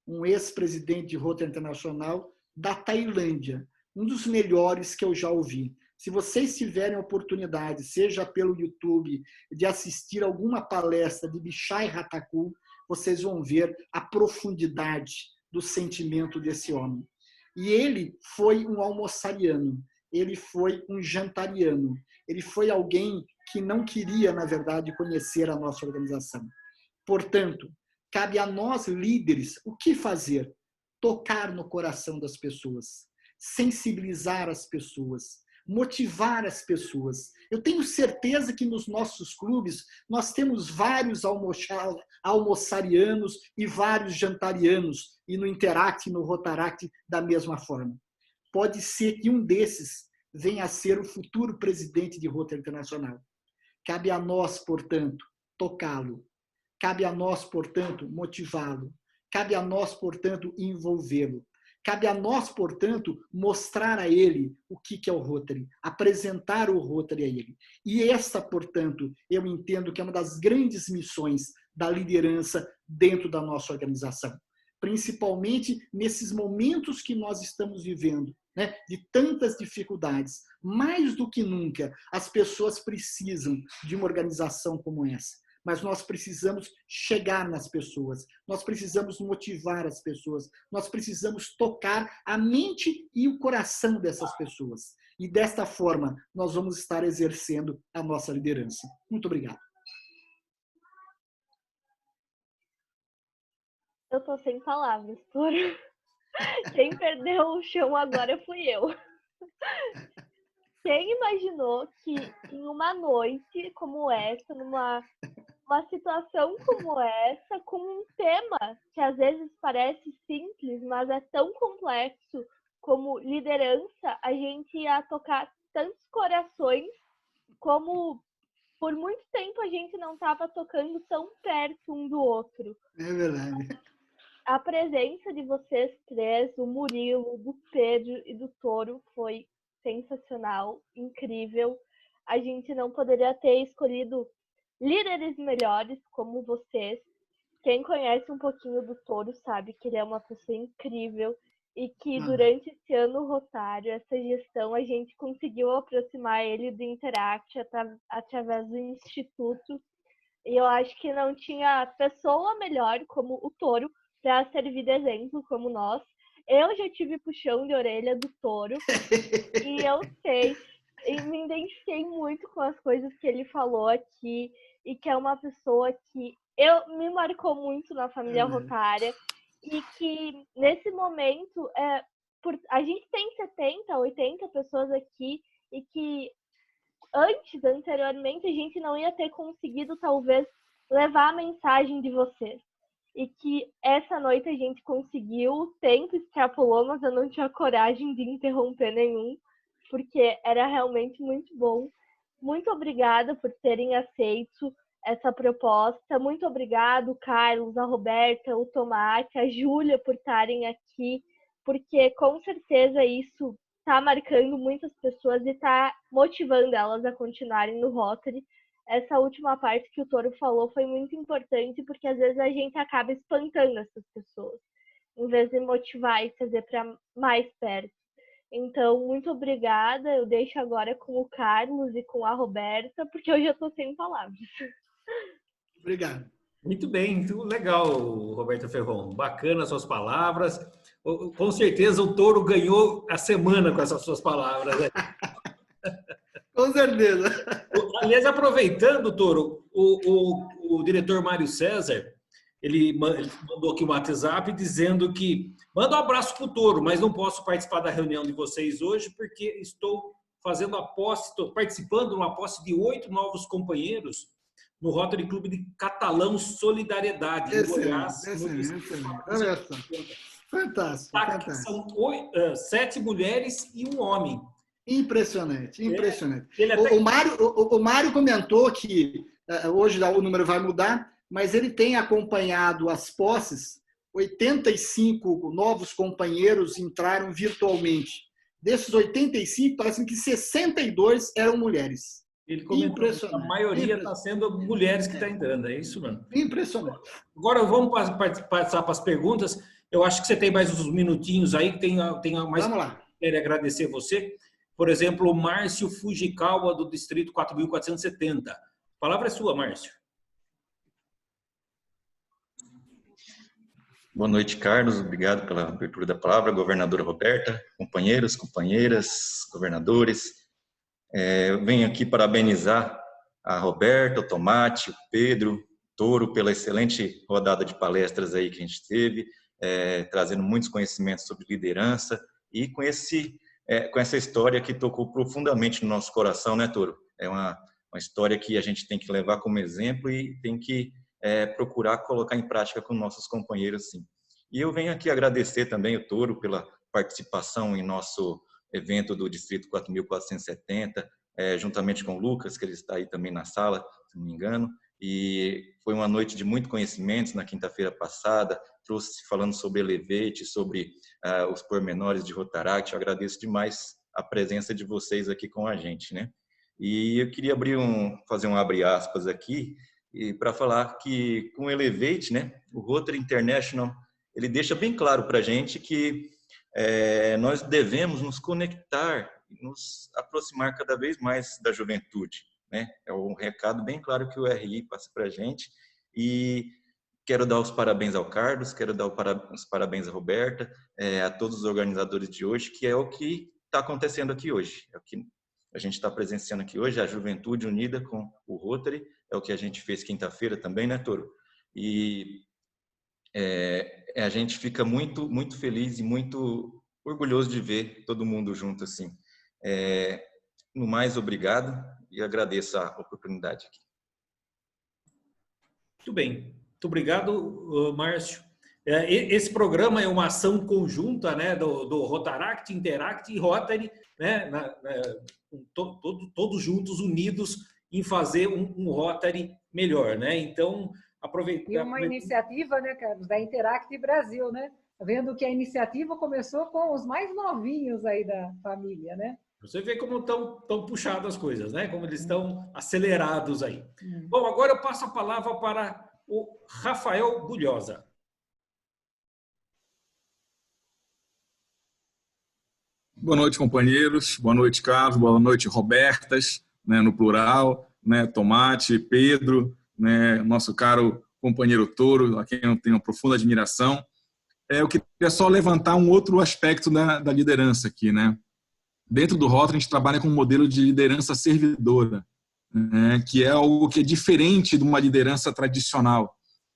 um ex-presidente de Rotary Internacional da Tailândia, um dos melhores que eu já ouvi. Se vocês tiverem oportunidade, seja pelo YouTube, de assistir alguma palestra de Bichai Ratakul, vocês vão ver a profundidade do sentimento desse homem. E ele foi um almoçariano, ele foi um jantariano, ele foi alguém que não queria, na verdade, conhecer a nossa organização. Portanto, cabe a nós, líderes, o que fazer? Tocar no coração das pessoas, sensibilizar as pessoas, motivar as pessoas. Eu tenho certeza que nos nossos clubes nós temos vários almoçarianos e vários jantarianos, e no Interact e no Rotaract da mesma forma. Pode ser que um desses venha a ser o futuro presidente de Rotary Internacional. Cabe a nós, portanto, tocá-lo. Cabe a nós, portanto, motivá-lo. Cabe a nós, portanto, envolvê-lo. Cabe a nós, portanto, mostrar a ele o que é o Rotary, apresentar o Rotary a ele. E essa, portanto, eu entendo que é uma das grandes missões da liderança dentro da nossa organização. Principalmente nesses momentos que nós estamos vivendo, né, de tantas dificuldades. Mais do que nunca, as pessoas precisam de uma organização como essa. Mas nós precisamos chegar nas pessoas, nós precisamos motivar as pessoas, nós precisamos tocar a mente e o coração dessas pessoas. E desta forma, nós vamos estar exercendo a nossa liderança. Muito obrigado. Eu tô sem palavras, por... Quem perdeu o chão agora fui eu. Quem imaginou que em uma noite como essa, numa situação como essa, com um tema que às vezes parece simples, mas é tão complexo como liderança, a gente ia tocar tantos corações como por muito tempo a gente não estava tocando tão perto um do outro. É verdade. A presença de vocês três, o Murilo, do Pedro e do Toro, foi sensacional, incrível. A gente não poderia ter escolhido líderes melhores como vocês. Quem conhece um pouquinho do Toro sabe que ele é uma pessoa incrível e que durante esse ano rotário, essa gestão, a gente conseguiu aproximar ele do Interact através do Instituto. E eu acho que não tinha pessoa melhor como o Toro para servir de exemplo como nós. Eu já tive puxão de orelha do Toro e eu sei, e me identifiquei muito com as coisas que ele falou aqui e que é uma pessoa que me marcou muito na família rotária e que nesse momento a gente tem 70, 80 pessoas aqui e que anteriormente, a gente não ia ter conseguido talvez levar a mensagem de vocês. E que essa noite a gente conseguiu, o tempo extrapolou, mas eu não tinha coragem de interromper nenhum, porque era realmente muito bom. Muito obrigada por terem aceito essa proposta. Muito obrigado, Carlos, a Roberta, o Tomate, a Júlia por estarem aqui, porque com certeza isso está marcando muitas pessoas e está motivando elas a continuarem no Rotary. Essa última parte que o Toro falou foi muito importante, porque às vezes a gente acaba espantando essas pessoas, em vez de motivar e trazer para mais perto. Então, muito obrigada. Eu deixo agora com o Carlos e com a Roberta, porque eu já estou sem palavras. Obrigado. Muito bem, muito legal, Roberta Ferron. Bacana as suas palavras. Com certeza o Touro ganhou a semana com essas suas palavras. Né? Com certeza. Aliás, aproveitando, Touro, o diretor Mário César, ele mandou aqui um WhatsApp dizendo que manda um abraço para o Touro, mas não posso participar da reunião de vocês hoje porque estou fazendo a posse, estou participando de uma posse de 8 novos companheiros no Rotary Clube de Catalão Solidariedade, em Goiás. Olha só. Fantástico, fantástico. São 7 mulheres e um homem. Impressionante, impressionante. Até... O Mário comentou que hoje o número vai mudar, mas ele tem acompanhado as posses. 85 novos companheiros entraram virtualmente. Desses 85, parece que 62 eram mulheres. Ele comentou que a maioria está sendo mulheres que estão entrando, é isso, mano? Impressionante. Agora vamos passar para as perguntas. Eu acho que você tem mais uns minutinhos aí, que tem mais. Vamos lá. Quero agradecer você. Por exemplo, o Márcio Fujikawa, do Distrito 4.470. A palavra é sua, Márcio. Boa noite, Carlos. Obrigado pela abertura da palavra. Governadora Roberta, companheiros, companheiras, governadores. Eu venho aqui parabenizar a Roberta, o Tomate, o Pedro, o Touro, pela excelente rodada de palestras aí que a gente teve, trazendo muitos conhecimentos sobre liderança e com essa história que tocou profundamente no nosso coração, né, Touro? É uma história que a gente tem que levar como exemplo e tem que procurar colocar em prática com nossos companheiros, sim. E eu venho aqui agradecer também o Touro pela participação em nosso evento do Distrito 4.470, juntamente com o Lucas, que ele está aí também na sala, se não me engano, e foi uma noite de muito conhecimento na quinta-feira passada, trouxe falando sobre Elevate, sobre os pormenores de Rotaract. Eu agradeço demais a presença de vocês aqui com a gente, né? E eu queria fazer um abre aspas aqui, para falar que com o Elevate, né, o Rotary International, ele deixa bem claro para a gente que nós devemos nos conectar, nos aproximar cada vez mais da juventude, né? É um recado bem claro que o RI passa para a gente. E quero dar os parabéns ao Carlos, quero dar os parabéns à Roberta, a todos os organizadores de hoje, que é o que está acontecendo aqui hoje, é o que a gente está presenciando aqui hoje, a juventude unida com o Rotary, é o que a gente fez quinta-feira também, né, Touro? E a gente fica muito, muito feliz e muito orgulhoso de ver todo mundo junto assim. No mais, obrigado e agradeço a oportunidade aqui. Muito bem. Muito obrigado, Márcio. Esse programa é uma ação conjunta, né, do Rotaract, Interact e Rotary, né, todos juntos, unidos em fazer um Rotary melhor, né? Então, aproveitar. E uma iniciativa, né, Carlos, da Interact Brasil, né? Vendo que a iniciativa começou com os mais novinhos aí da família, né? Você vê como estão puxadas as coisas, né? Como eles estão acelerados aí. Bom, agora eu passo a palavra para o Rafael Bulhosa. Boa noite, companheiros. Boa noite, Carlos. Boa noite, Robertas, né, no plural, né, Tomate, Pedro, né, nosso caro companheiro Touro, a quem eu tenho uma profunda admiração. Eu queria só levantar um outro aspecto da liderança aqui, né? Dentro do Rotary, a gente trabalha com um modelo de liderança servidora, né, que é algo que é diferente de uma liderança tradicional,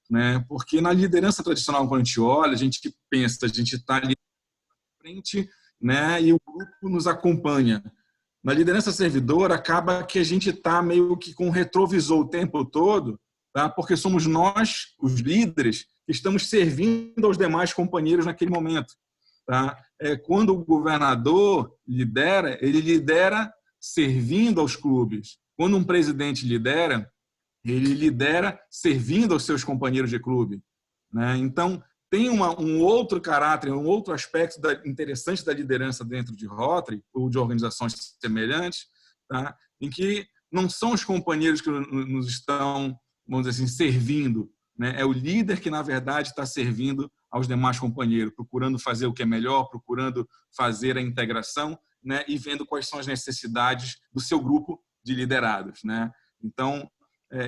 né? Porque na liderança tradicional, quando a gente olha, a gente pensa, a gente está ali na frente, né, e o grupo nos acompanha. Na liderança servidora, acaba que a gente está meio que com um retrovisor o tempo todo, tá? Porque somos nós, os líderes, que estamos servindo aos demais companheiros naquele momento. Tá? Quando o governador lidera, ele lidera servindo aos clubes. Quando um presidente lidera, ele lidera servindo aos seus companheiros de clube, né? Então, tem um outro caráter, um outro aspecto interessante da liderança dentro de Rotary ou de organizações semelhantes, tá? Em que não são os companheiros que nos estão, vamos dizer assim, servindo, né? É o líder que, na verdade, está servindo aos demais companheiros, procurando fazer o que é melhor, procurando fazer a integração, né? E vendo quais são as necessidades do seu grupo de liderados, né? Então,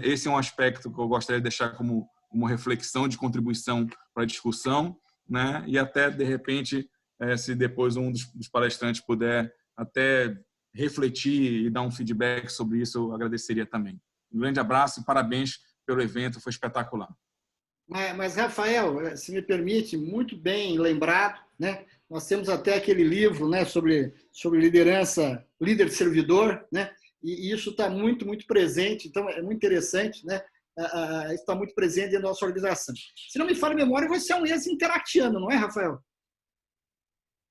esse é um aspecto que eu gostaria de deixar como uma reflexão de contribuição para a discussão, né? E até, de repente, se depois um dos palestrantes puder até refletir e dar um feedback sobre isso, eu agradeceria também. Um grande abraço e parabéns pelo evento, foi espetacular. Mas, Rafael, se me permite, muito bem lembrado, né? Nós temos até aquele livro, né, sobre liderança, líder servidor, né? E isso está muito, muito presente, então é muito interessante, né? Isso está muito presente na nossa organização. Se não me falha a memória, você é um ex-interactiano, não é, Rafael?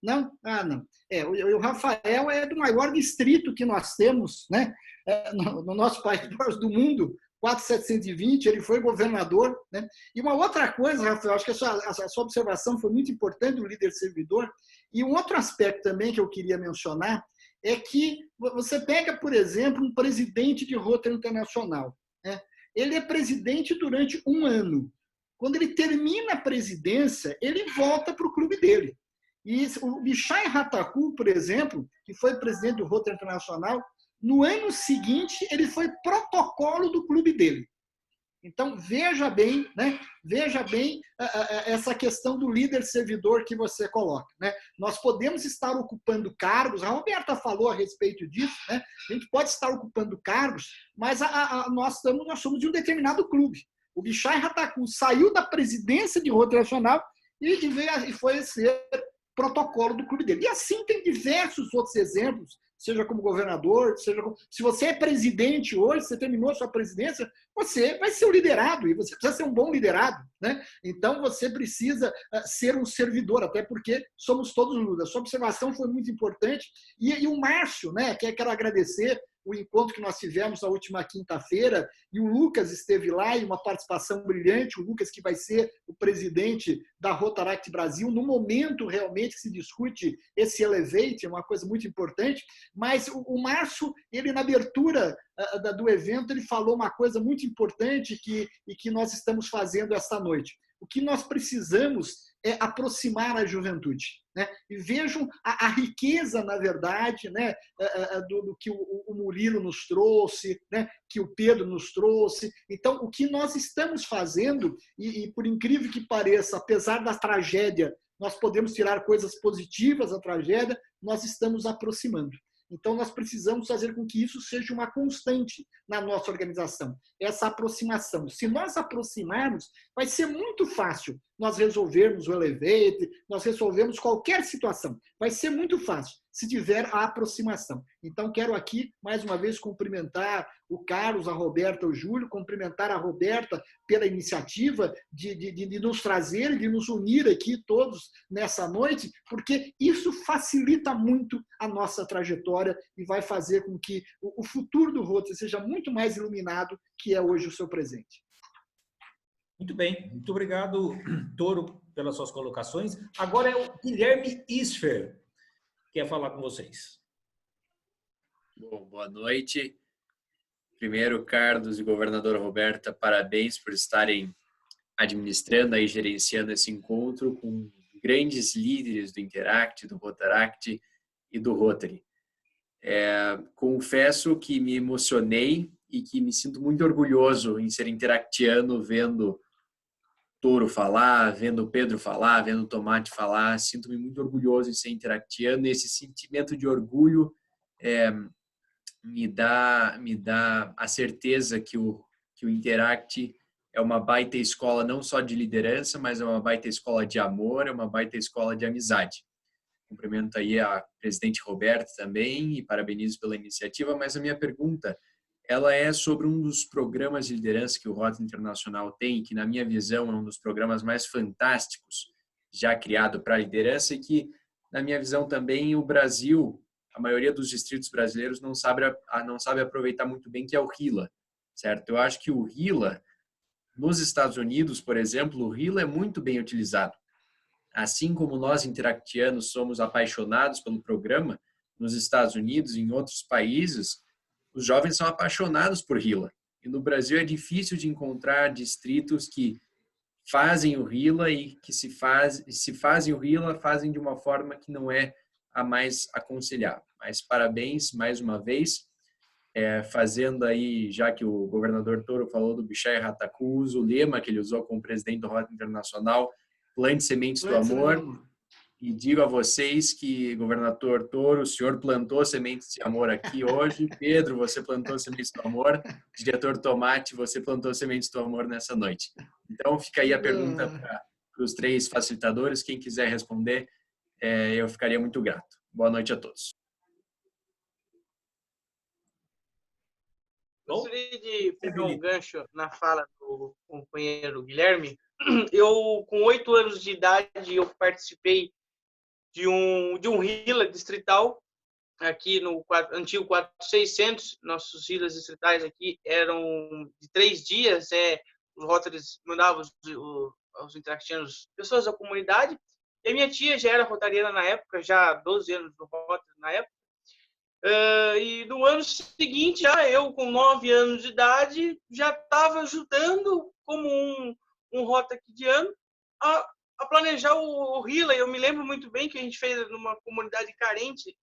Não? Ah, não. O Rafael é do maior distrito que nós temos, né? No nosso país, do mundo, 4.720, ele foi governador, né? E uma outra coisa, Rafael, acho que a sua observação foi muito importante do líder servidor, e um outro aspecto também que eu queria mencionar é que você pega, por exemplo, um presidente de Rotary Internacional, né? Ele é presidente durante 1 ano. Quando ele termina a presidência, ele volta para o clube dele. E o Bichai Hataku, por exemplo, que foi presidente do Rotary Internacional, no ano seguinte, ele foi protocolo do clube dele. Então, veja bem, né? Veja bem essa questão do líder servidor que você coloca, né? Nós podemos estar ocupando cargos, a Roberta falou a respeito disso, né? A gente pode estar ocupando cargos, mas nós somos de um determinado clube. O Bichai Hataku saiu da presidência de Rotary Nacional e foi ser protocolo do clube dele. E assim tem diversos outros exemplos, seja como governador, se você é presidente hoje, você terminou a sua presidência, você vai ser o liderado, e você precisa ser um bom liderado, né? Então você precisa ser um servidor, até porque somos todos lutas. A sua observação foi muito importante, e o Márcio, né, que quero agradecer o encontro que nós tivemos na última quinta-feira, e o Lucas esteve lá, e uma participação brilhante, o Lucas que vai ser o presidente da Rotaract Brasil, no momento realmente que se discute esse Elevate, é uma coisa muito importante, mas o Márcio, ele na abertura do evento, ele falou uma coisa muito importante que nós estamos fazendo esta noite. O que nós precisamos é aproximar a juventude, né? E vejam a riqueza, na verdade, né, do que o Murilo nos trouxe, né, que o Pedro nos trouxe. Então, o que nós estamos fazendo, e por incrível que pareça, apesar da tragédia, nós podemos tirar coisas positivas da tragédia, nós estamos aproximando. Então, nós precisamos fazer com que isso seja uma constante na nossa organização, essa aproximação. Se nós aproximarmos, vai ser muito fácil nós resolvermos o Elevate, nós resolvermos qualquer situação. Vai ser muito fácil se tiver a aproximação. Então, quero aqui, mais uma vez, cumprimentar o Carlos, a Roberta, o Júlio, cumprimentar a Roberta pela iniciativa de nos trazer, de nos unir aqui todos nessa noite, porque isso facilita muito a nossa trajetória e vai fazer com que o futuro do Rotary seja muito mais iluminado que é hoje o seu presente. Muito bem, muito obrigado, Toro, pelas suas colocações. Agora é o Guilherme Isfer que quer falar com vocês. Bom, boa noite. Primeiro, Carlos e governadora Roberta, parabéns por estarem administrando e gerenciando esse encontro com grandes líderes do Interact, do Rotaract e do Rotary. Confesso que me emocionei e que me sinto muito orgulhoso em ser interactiano, vendo Toro falar, vendo Pedro falar, vendo Tomate falar. Sinto-me muito orgulhoso em ser interactiano, e esse sentimento de orgulho me dá a certeza que o Interact é uma baita escola não só de liderança, mas é uma baita escola de amor, é uma baita escola de amizade. Cumprimento aí a presidente Roberta também e parabenizo pela iniciativa, mas a minha pergunta ela é sobre um dos programas de liderança que o Rotary Internacional tem, que na minha visão é um dos programas mais fantásticos já criado para a liderança, e que na minha visão também o Brasil, a maioria dos distritos brasileiros não sabe aproveitar muito bem, que é o RILA, certo? Eu acho que o RILA, nos Estados Unidos, por exemplo, o RILA é muito bem utilizado. Assim como nós, interactianos, somos apaixonados pelo programa, nos Estados Unidos e em outros países, os jovens são apaixonados por RILA. E no Brasil é difícil de encontrar distritos que fazem o RILA e que se fazem o RILA, fazem de uma forma que não é a mais aconselhável. Mas parabéns mais uma vez. fazendo aí, já que o governador Toro falou do Bichai Ratacuso, o lema que ele usou como presidente do Rota Internacional, plante sementes do amor. E digo a vocês que, governador Toro, o senhor plantou sementes de amor aqui hoje. Pedro, você plantou sementes do amor. Diretor Tomate, você plantou sementes do amor nessa noite. Então, fica aí a pergunta para os 3 facilitadores. Quem quiser responder, eu ficaria muito grato. Boa noite a todos. Gostaria de pegar um gancho na fala do companheiro Guilherme. Eu, com 8 anos de idade, eu participei de um RILA distrital aqui no antigo 4600. Nossos RILAs distritais aqui eram de 3 dias. Os Rotaries mandavam os interactianos, pessoas da comunidade. E a minha tia já era rotariana na época, já há 12 anos do Rotary na época. E no ano seguinte, já eu, com 9 anos de idade, já estava ajudando como um rotaquidiano a planejar o RILA. Eu me lembro muito bem que a gente fez numa comunidade carente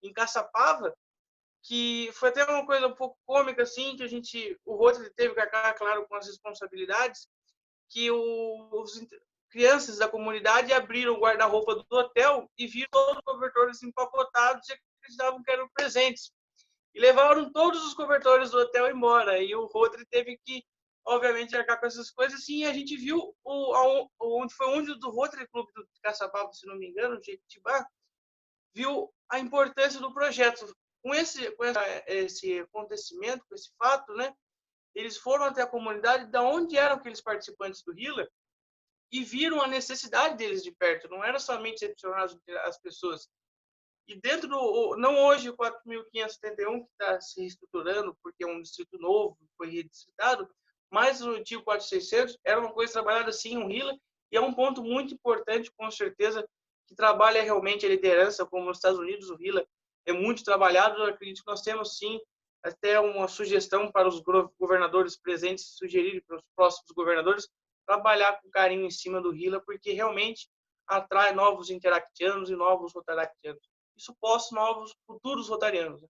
em Caçapava, que foi até uma coisa um pouco cômica, assim, que o Rotary teve que acabar, claro, com as responsabilidades, que os crianças da comunidade abriram o guarda-roupa do hotel e viram todos os cobertores empacotados e acreditavam que eram presentes. E levaram todos os cobertores do hotel embora. E o Rotary teve que, obviamente, arcar com essas coisas. Assim, e a gente viu onde do Rotary Clube do Caçapava, se não me engano, Jequitibá, viu a importância do projeto. Com esse acontecimento, com esse fato, né, eles foram até a comunidade de onde eram aqueles participantes do RILA e viram a necessidade deles de perto. Não era somente recepcionar as pessoas. E dentro não hoje o 4.571, que está se reestruturando, porque é um distrito novo, foi redistritado, mas o antigo 4.600 era uma coisa trabalhada assim, um RILA, e é um ponto muito importante, com certeza, que trabalha realmente a liderança, como nos Estados Unidos o RILA é muito trabalhado. Eu acredito que nós temos, sim, até uma sugestão para os governadores presentes, sugerir para os próximos governadores, trabalhar com carinho em cima do RILA, porque realmente atrai novos interactianos e novos rotaractianos. E supostos novos futuros rotarianos.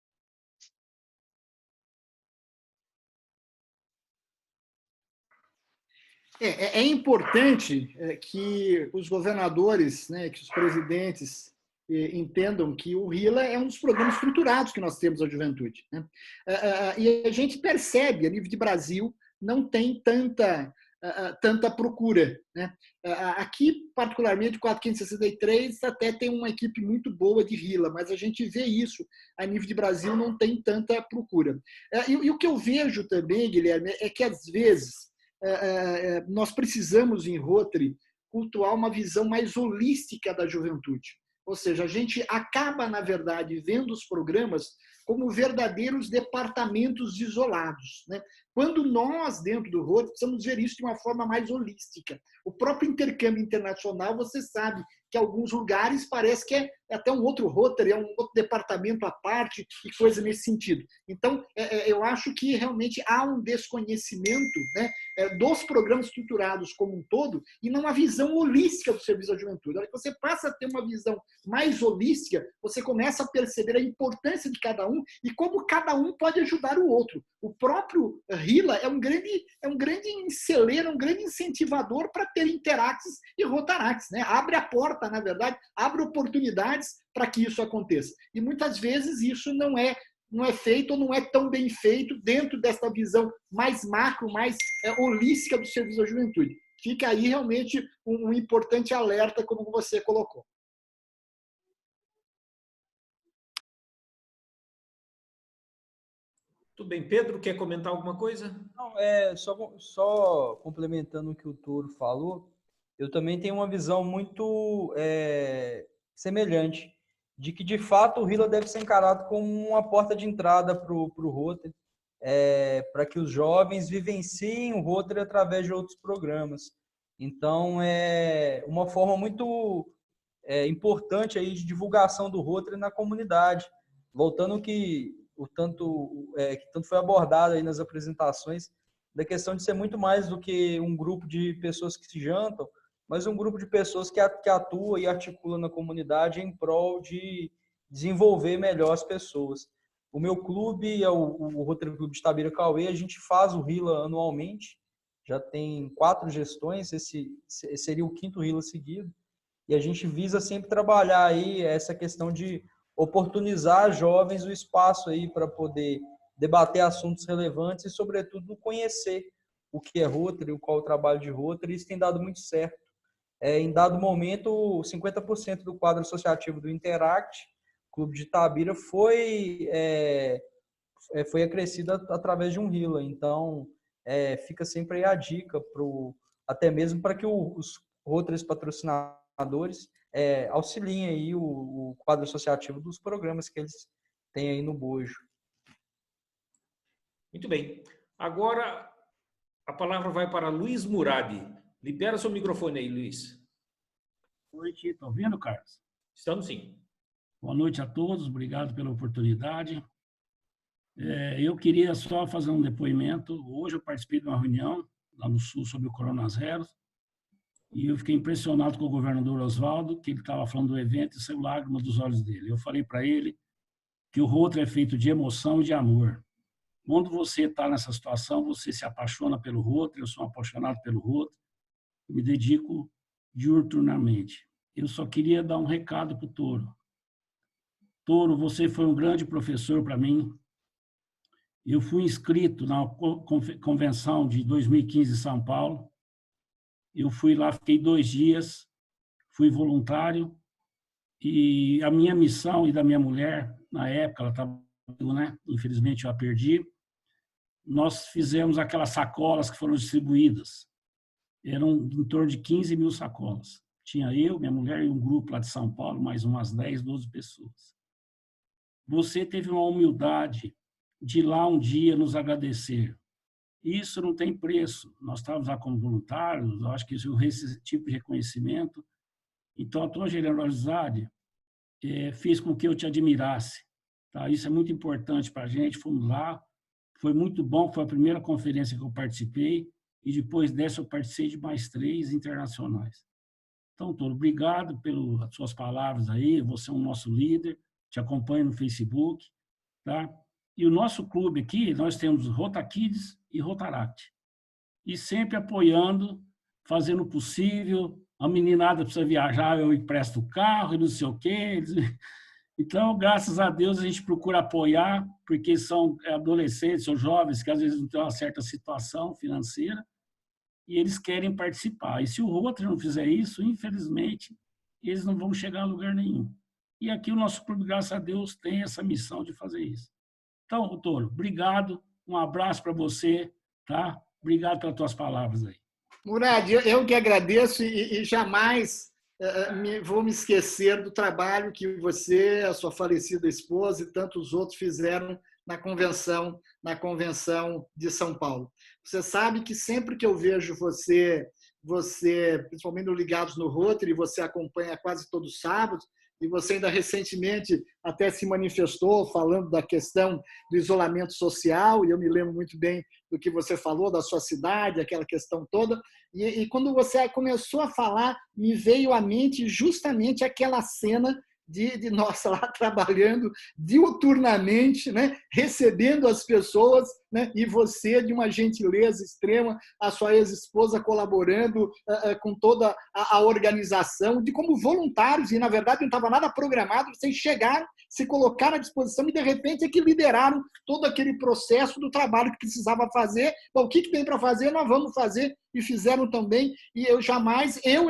É importante que os governadores, né, que os presidentes entendam que o RILA é um dos programas estruturados que nós temos à juventude, né? E a gente percebe, a nível de Brasil, não tem tanta procura, né? Aqui, particularmente, o 463 até tem uma equipe muito boa de RILA, mas a gente vê isso, a nível de Brasil, não tem tanta procura. E o que eu vejo também, Guilherme, é que, às vezes, nós precisamos, em Rotary, cultuar uma visão mais holística da juventude. Ou seja, a gente acaba, na verdade, vendo os programas como verdadeiros departamentos isolados, né? Quando nós, dentro do Rotary, precisamos ver isso de uma forma mais holística. O próprio intercâmbio internacional, você sabe que em alguns lugares parece que é até um outro Rotary, é um outro departamento à parte e coisa nesse sentido. Então, eu acho que realmente há um desconhecimento, né, dos programas estruturados como um todo e não uma visão holística do serviço à juventude. Na hora que você passa a ter uma visão mais holística, você começa a perceber a importância de cada um e como cada um pode ajudar o outro. O próprio RILA é um grande celeiro, um grande incentivador para ter interacts e rotaracts, né? Abre a porta, na verdade, abre oportunidades para que isso aconteça. E muitas vezes isso não é feito ou não é tão bem feito dentro dessa visão mais macro, mais holística do serviço à juventude. Fica aí realmente um importante alerta, como você colocou. Tudo bem. Pedro, quer comentar alguma coisa? Não, só complementando o que o Toro falou, eu também tenho uma visão muito semelhante, de que, de fato, o RILA deve ser encarado como uma porta de entrada para o Rotary, para que os jovens vivenciem o Rotary através de outros programas. Então, é uma forma muito importante aí de divulgação do Rotary na comunidade. Voltando que tanto foi abordado aí nas apresentações, da questão de ser muito mais do que um grupo de pessoas que se jantam, mas um grupo de pessoas que atua e articula na comunidade em prol de desenvolver melhor as pessoas. O meu clube é o Rotary Clube de Itabira Cauê, a gente faz o RILA anualmente, já tem 4 gestões, esse seria o 5º RILA seguido, e a gente visa sempre trabalhar aí essa questão de oportunizar jovens o espaço aí para poder debater assuntos relevantes e, sobretudo, conhecer o que é Rotary, qual é o trabalho de Rotary. Isso tem dado muito certo. Em dado momento, 50% do quadro associativo do Interact, Clube de Itabira, foi acrescido através de um RILA. Então, fica sempre aí a dica, até mesmo para que os Rotarys patrocinadores auxiliem aí o quadro associativo dos programas que eles têm aí no bojo. Muito bem. Agora, a palavra vai para Luiz Murad. Libera seu microfone aí, Luiz. Boa noite. Estão ouvindo, Carlos? Estamos sim. Boa noite a todos. Obrigado pela oportunidade. Eu queria só fazer um depoimento. Hoje eu participei de uma reunião lá no Sul sobre o Corona Zero e eu fiquei impressionado com o governador Oswaldo, que ele estava falando do evento e saiu lágrima dos olhos dele. Eu falei para ele que o Rotary é feito de emoção e de amor. Quando você está nessa situação, você se apaixona pelo Rotary, eu sou apaixonado pelo Rotary, me dedico diuturnamente. Eu só queria dar um recado para o Toro. Toro, você foi um grande professor para mim. Eu fui inscrito na convenção de 2015 em São Paulo. Eu fui lá, fiquei 2 dias, fui voluntário, e a minha missão e da minha mulher, na época, ela estava, né? Infelizmente eu a perdi, nós fizemos aquelas sacolas que foram distribuídas. Eram em torno de 15 mil sacolas. Tinha eu, minha mulher e um grupo lá de São Paulo, mais umas 10, 12 pessoas. Você teve uma humildade de ir lá um dia nos agradecer. Isso não tem preço. Nós estávamos lá como voluntários, eu acho que esse tipo de reconhecimento. Então, a tua generosidade fez com que eu te admirasse. Tá? Isso é muito importante para a gente. Fomos lá, foi muito bom, foi a primeira conferência que eu participei, e depois dessa eu participei de mais 3 internacionais. Então, Toro, obrigado pelas suas palavras aí, você é o nosso líder, te acompanho no Facebook, tá? E o nosso clube aqui, nós temos Rotakids e Rotaract. E sempre apoiando, fazendo o possível. A meninada precisa viajar, eu empresto o carro e não sei o quê. Então, graças a Deus, a gente procura apoiar, porque são adolescentes, são jovens que às vezes não têm uma certa situação financeira e eles querem participar. E se o Rotary não fizer isso, infelizmente, eles não vão chegar a lugar nenhum. E aqui o nosso clube, graças a Deus, tem essa missão de fazer isso. Então, Toro, obrigado, um abraço para você, tá? Obrigado pelas tuas palavras aí. Murad, eu que agradeço e jamais vou me esquecer do trabalho que você, a sua falecida esposa e tantos outros fizeram na convenção de São Paulo. Você sabe que sempre que eu vejo você principalmente no Ligados no Rotary, você acompanha quase todos os sábados, e você ainda recentemente até se manifestou falando da questão do isolamento social, e eu me lembro muito bem do que você falou, da sua cidade, aquela questão toda. E quando você começou a falar, me veio à mente justamente aquela cena de nós lá trabalhando diuturnamente, né, recebendo as pessoas, né, e você de uma gentileza extrema, a sua ex-esposa colaborando com toda a organização, de como voluntários, e na verdade não estava nada programado, vocês chegaram, se colocaram à disposição e de repente é que lideraram todo aquele processo do trabalho que precisava fazer. Bom, o que tem para fazer, nós vamos fazer, e fizeram também, e eu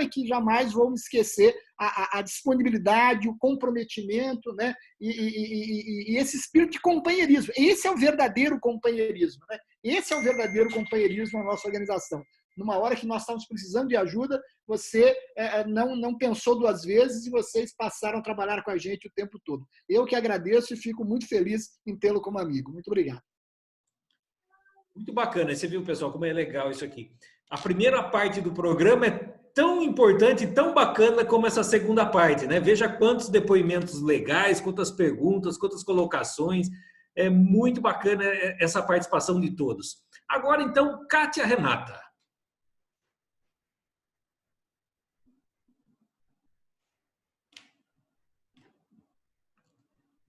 é que jamais vou me esquecer a disponibilidade, o comprometimento, né? E esse espírito de companheirismo. Esse é o verdadeiro companheirismo, né? Esse é o verdadeiro companheirismo na nossa organização. Numa hora que nós estávamos precisando de ajuda, você não pensou 2 vezes e vocês passaram a trabalhar com a gente o tempo todo. Eu que agradeço e fico muito feliz em tê-lo como amigo. Muito obrigado. Muito bacana. Você viu, pessoal, como é legal isso aqui. A primeira parte do programa é tão importante, tão bacana como essa segunda parte, né? Veja quantos depoimentos legais, quantas perguntas, quantas colocações. É muito bacana essa participação de todos. Agora, então, Kátia Renata.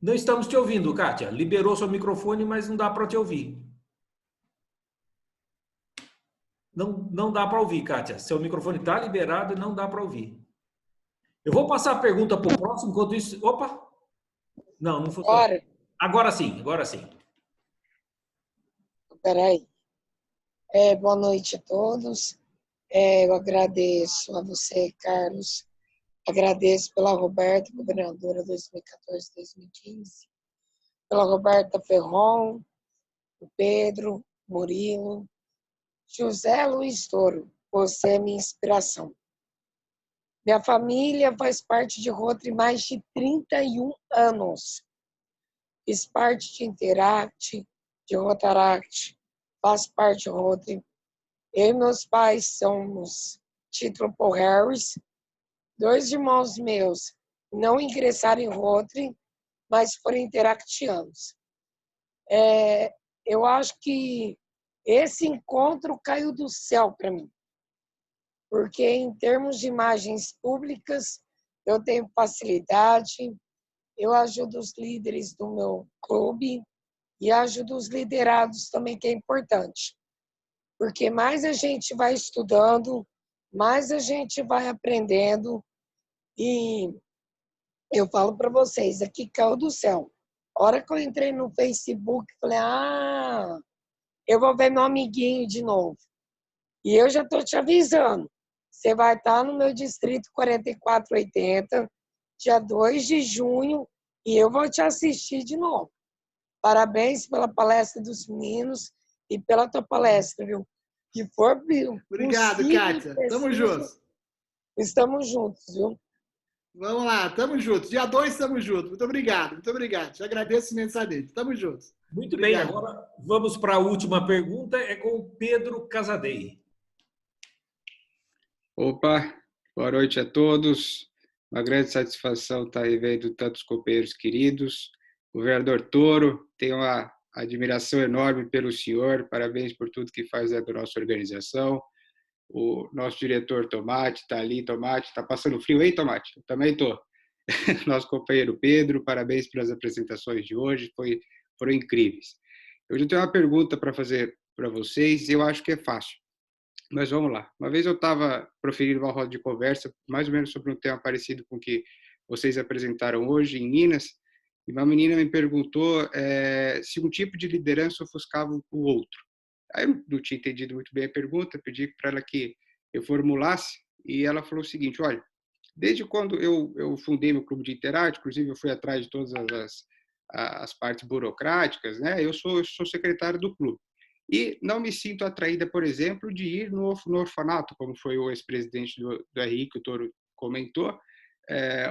Não estamos te ouvindo, Kátia. Liberou seu microfone, mas não dá para te ouvir. Não dá para ouvir, Kátia. Seu microfone está liberado e não dá para ouvir. Eu vou passar a pergunta para o próximo, enquanto isso... Opa! Não funciona. Agora sim, agora sim. Peraí. Boa noite a todos. Eu agradeço a você, Carlos. Agradeço pela Roberta, governadora 2014-2015. Pela Roberta Ferron, o Pedro, Murilo, José Luiz Toro. Você é minha inspiração. Minha família faz parte de Rotary mais de 31 anos. Fiz parte de Interact, de Rotaract, faço parte de Rotary. Eu e meus pais somos título Paul Harris. 2 irmãos meus não ingressaram em Rotary, mas foram interactianos. Eu acho que esse encontro caiu do céu para mim, porque em termos de imagens públicas, eu tenho facilidade, eu ajudo os líderes do meu clube e ajudo os liderados também, que é importante. Porque mais a gente vai estudando, mais a gente vai aprendendo. E eu falo para vocês, aqui caiu do céu. A hora que eu entrei no Facebook, falei, eu vou ver meu amiguinho de novo. E eu já estou te avisando, você vai estar no meu distrito 4480, dia 2 de junho, e eu vou te assistir de novo. Parabéns pela palestra dos meninos e pela tua palestra, viu? Que for Obrigado, Kátia. Tamo juntos. Estamos juntos, viu? Vamos lá, tamo juntos. Dia 2, estamos juntos. Muito obrigado, muito obrigado. Te agradeço imensamente. Tamo juntos. Muito obrigado. bem, agora vamos para a última pergunta, é com o Pedro Casadei. Opa, boa noite a todos. Uma grande satisfação estar aí vendo tantos companheiros queridos. Governador Toro, tenho uma admiração enorme pelo senhor, parabéns por tudo que faz da nossa organização. O nosso diretor Tomate está ali, Tomate, está passando frio, hein, Tomate? Eu também estou. Nosso companheiro Pedro, parabéns pelas apresentações de hoje, foram incríveis. Eu já tenho uma pergunta para fazer para vocês, eu acho que é fácil, mas vamos lá. Uma vez eu estava proferindo uma roda de conversa, mais ou menos sobre um tema parecido com o que vocês apresentaram hoje em Minas, e uma menina me perguntou se um tipo de liderança ofuscava o outro. Aí eu não tinha entendido muito bem a pergunta, pedi para ela que eu formulasse, e ela falou o seguinte, olha, desde quando eu fundei meu clube de Interact, inclusive eu fui atrás de todas as partes burocráticas, né? Eu sou secretário do clube. E não me sinto atraída, por exemplo, de ir no orfanato, como foi o ex-presidente do RI, que o Toro comentou,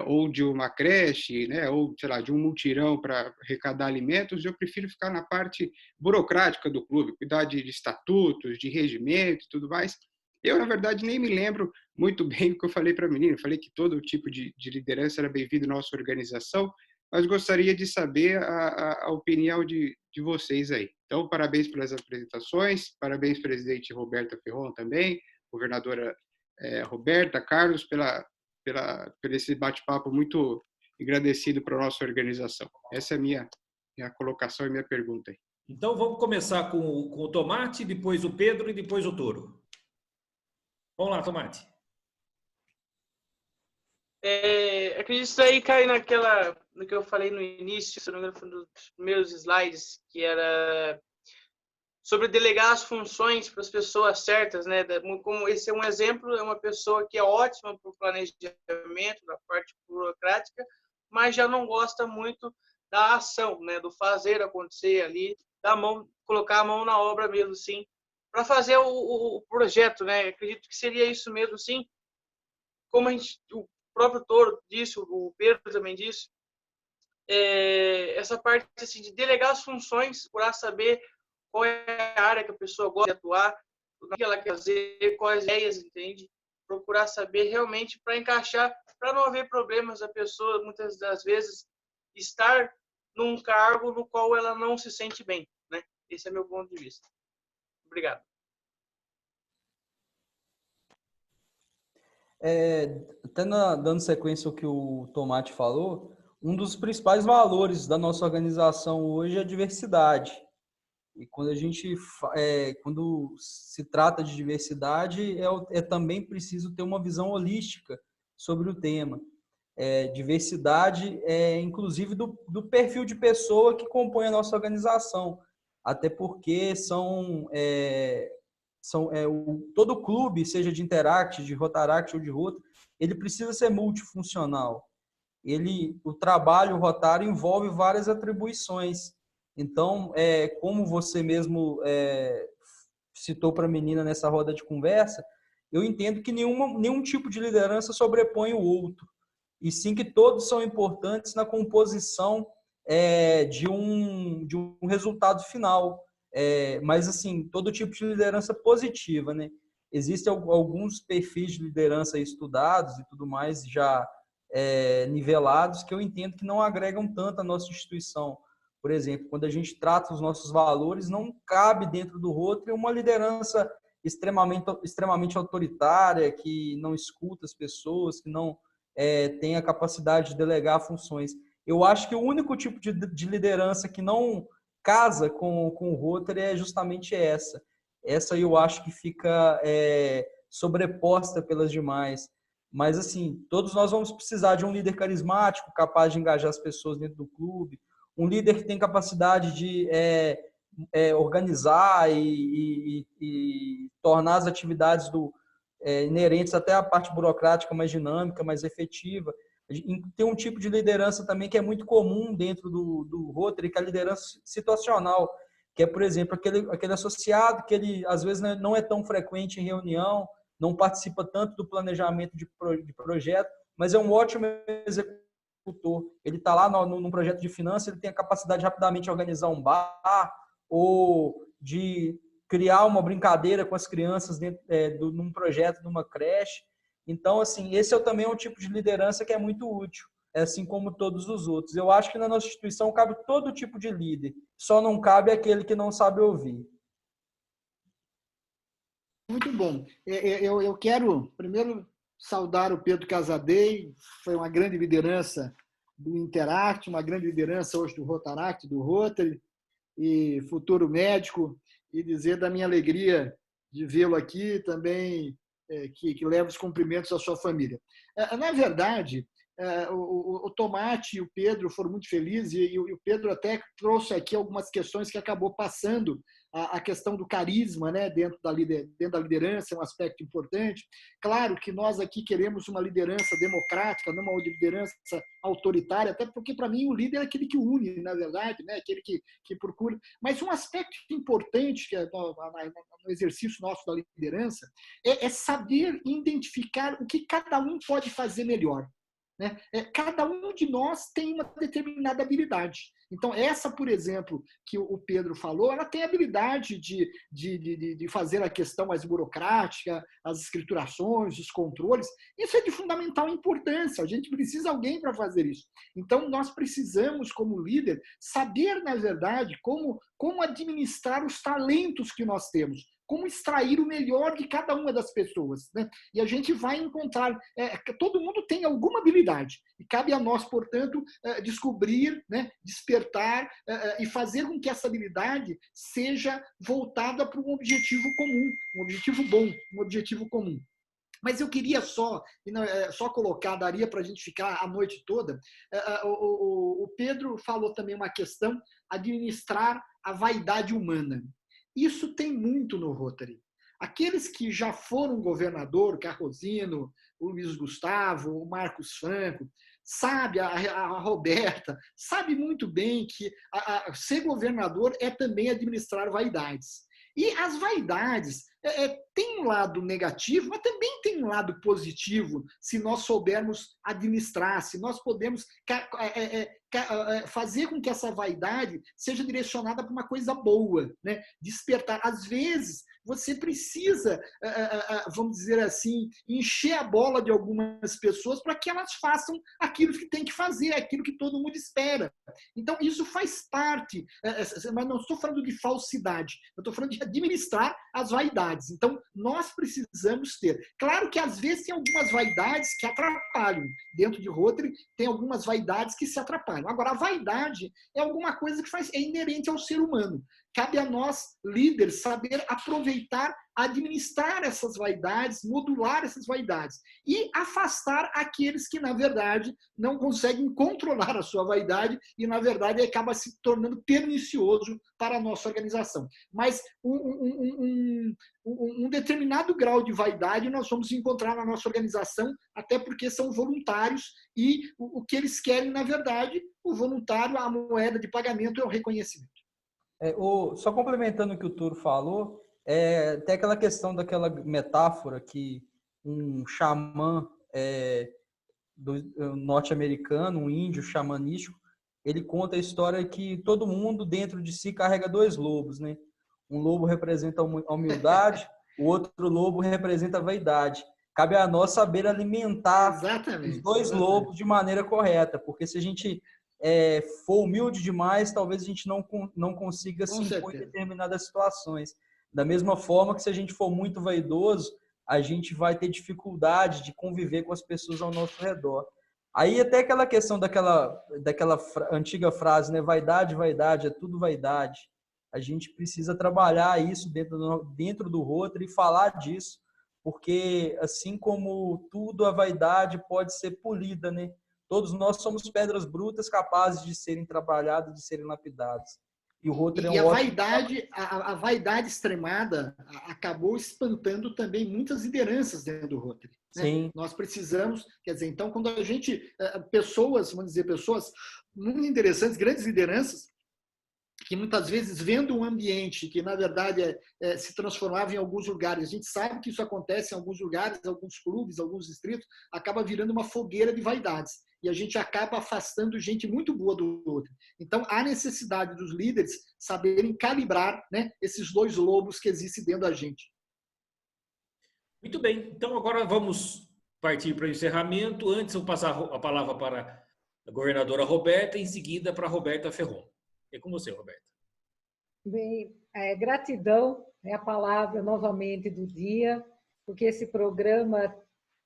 ou de uma creche, né, ou, sei lá, de um mutirão para arrecadar alimentos. Eu prefiro ficar na parte burocrática do clube, cuidar de estatutos, de regimento e tudo mais. Eu, na verdade, nem me lembro muito bem o que eu falei para a menina. Eu falei que todo tipo de liderança era bem-vindo na nossa organização, mas gostaria de saber a opinião de vocês aí. Então, parabéns pelas apresentações, parabéns, presidente Roberta Ferron também, governadora Roberta, Carlos, por esse bate-papo muito agradecido para a nossa organização. Essa é a minha colocação e minha pergunta aí. Então, vamos começar com o Tomate, depois o Pedro e depois o Toro. Vamos lá, Tomate. Acredito que isso aí cai no que eu falei no início, se não me engano, foi um dos primeiros slides, que era sobre delegar as funções para as pessoas certas, né? Como esse é um exemplo, é uma pessoa que é ótima para o planejamento, da parte burocrática, mas já não gosta muito da ação, né? Do fazer acontecer ali, colocar a mão na obra mesmo, sim, para fazer o projeto, né? Acredito que seria isso mesmo, sim. Como o próprio Toro disse, o Pedro também disse, essa parte assim, de delegar as funções, procurar saber qual é a área que a pessoa gosta de atuar, o que ela quer fazer, quais ideias, entende? Procurar saber realmente para encaixar, para não haver problemas a pessoa, muitas das vezes, estar num cargo no qual ela não se sente bem, né? Esse é meu ponto de vista. Obrigado. Até dando sequência ao que o Tomate falou, Um dos principais valores da nossa organização hoje é a diversidade. E quando se trata de diversidade, é também preciso ter uma visão holística sobre o tema. Diversidade, inclusive do perfil de pessoa que compõe a nossa organização. Até porque todo clube, seja de Interact, de Rotaract ou de Rotary, ele precisa ser multifuncional. O trabalho rotário envolve várias atribuições. Então, como você mesmo citou para a menina nessa roda de conversa, eu entendo que nenhum tipo de liderança sobrepõe o outro, e sim que todos são importantes na composição de um resultado final. Mas, assim, todo tipo de liderança positiva, né? Existem alguns perfis de liderança estudados e tudo mais, já nivelados, que eu entendo que não agregam tanto à nossa instituição. Por exemplo, quando a gente trata os nossos valores, não cabe dentro do Rotary uma liderança extremamente autoritária, que não escuta as pessoas, que não tem a capacidade de delegar funções. Eu acho que o único tipo de liderança que não casa com o Rotary é justamente essa. Essa eu acho que fica sobreposta pelas demais. Mas, assim, todos nós vamos precisar de um líder carismático, capaz de engajar as pessoas dentro do clube, um líder que tem capacidade de organizar e tornar as atividades inerentes até à parte burocrática mais dinâmica, mais efetiva. Tem um tipo de liderança também que é muito comum dentro do Rotary, que é a liderança situacional, que é, por exemplo, aquele associado que ele, às vezes, não é tão frequente em reunião, não participa tanto do planejamento de projeto, mas é um ótimo executor. Ele está lá num projeto de finanças, ele tem a capacidade de rapidamente organizar um bar ou de criar uma brincadeira com as crianças num projeto, numa creche. Então, assim, esse também é um tipo de liderança que é muito útil, assim como todos os outros. Eu acho que na nossa instituição cabe todo tipo de líder, só não cabe aquele que não sabe ouvir. Muito bom. Eu quero, primeiro, saudar o Pedro Casadei, foi uma grande liderança do Interact, uma grande liderança hoje do Rotaract, do Rotary, e futuro médico, e dizer da minha alegria de vê-lo aqui também, que leva os cumprimentos à sua família. Na verdade, o Tomate e o Pedro foram muito felizes, e o Pedro até trouxe aqui algumas questões que acabou passando, a questão do carisma, né, dentro da liderança é um aspecto importante. Claro que nós aqui queremos uma liderança democrática, não uma liderança autoritária, até porque, para mim, o líder é aquele que une, na verdade, né, aquele que procura. Mas um aspecto importante que no exercício nosso da liderança é saber identificar o que cada um pode fazer melhor. Né? Cada um de nós tem uma determinada habilidade. Então, essa, por exemplo, que o Pedro falou, ela tem a habilidade de fazer a questão mais burocrática, as escriturações, os controles. Isso é de fundamental importância. A gente precisa de alguém para fazer isso. Então, nós precisamos, como líder, saber, na verdade, como administrar os talentos que nós temos. Como extrair o melhor de cada uma das pessoas. Né? E a gente vai encontrar... todo mundo tem alguma habilidade. E cabe a nós, portanto, descobrir, né, despertar e fazer com que essa habilidade seja voltada para um objetivo comum, um objetivo bom, um objetivo comum. Mas eu queria só colocar, daria para a gente ficar a noite toda, o Pedro falou também uma questão, administrar a vaidade humana. Isso tem muito no Rotary. Aqueles que já foram governador, o Carrozino, o Luiz Gustavo, o Marcos Franco, sabe, a Roberta, sabe muito bem que ser governador é também administrar vaidades. E as vaidades têm um lado negativo, mas também tem um lado positivo, se nós soubermos administrar, se nós podemos fazer com que essa vaidade seja direcionada para uma coisa boa, né? Despertar. Às vezes, você precisa, vamos dizer assim, encher a bola de algumas pessoas para que elas façam aquilo que tem que fazer, aquilo que todo mundo espera. Então, isso faz parte, mas não estou falando de falsidade, eu estou falando de administrar as vaidades. Então, nós precisamos ter. Claro que, às vezes, tem algumas vaidades que atrapalham. Dentro de Rotary, tem algumas vaidades que se atrapalham. Agora, a vaidade é alguma coisa que é inerente ao ser humano. Cabe a nós, líderes, saber aproveitar, administrar essas vaidades, modular essas vaidades e afastar aqueles que, na verdade, não conseguem controlar a sua vaidade e, na verdade, acaba se tornando pernicioso para a nossa organização. Mas um determinado grau de vaidade nós vamos encontrar na nossa organização, até porque são voluntários e o que eles querem, na verdade, o voluntário, a moeda de pagamento é o reconhecimento. Só complementando o que o Toro falou, tem aquela questão daquela metáfora que um xamã norte-americano, um índio xamanístico, ele conta a história que todo mundo dentro de si carrega dois lobos, né? Um lobo representa a humildade, o outro lobo representa a vaidade. Cabe a nós saber alimentar os dois lobos de maneira correta, porque se a gente for humilde demais, talvez a gente não consiga se impor em determinadas situações. Da mesma forma que se a gente for muito vaidoso, a gente vai ter dificuldade de conviver com as pessoas ao nosso redor. Aí até aquela questão daquela antiga frase, né? Vaidade, vaidade, é tudo vaidade. A gente precisa trabalhar isso dentro do Rotary e falar disso, porque assim como tudo, a vaidade pode ser polida, né? Todos nós somos pedras brutas capazes de serem trabalhadas, de serem lapidadas. E o Rotary a vaidade extremada acabou espantando também muitas lideranças dentro do Rotary. Né? Sim. Nós precisamos, quer dizer, então quando a gente, pessoas muito interessantes, grandes lideranças, que muitas vezes vendo um ambiente que, na verdade, se transformava em alguns lugares. A gente sabe que isso acontece em alguns lugares, alguns clubes, alguns distritos, acaba virando uma fogueira de vaidades. E a gente acaba afastando gente muito boa do outro. Então, há necessidade dos líderes saberem calibrar, né, esses dois lobos que existem dentro da gente. Muito bem. Então, agora vamos partir para o encerramento. Antes, eu vou passar a palavra para a governadora Roberta, em seguida para a Roberta Ferron. É com você, Roberta. Bem, gratidão é a palavra novamente do dia, porque esse programa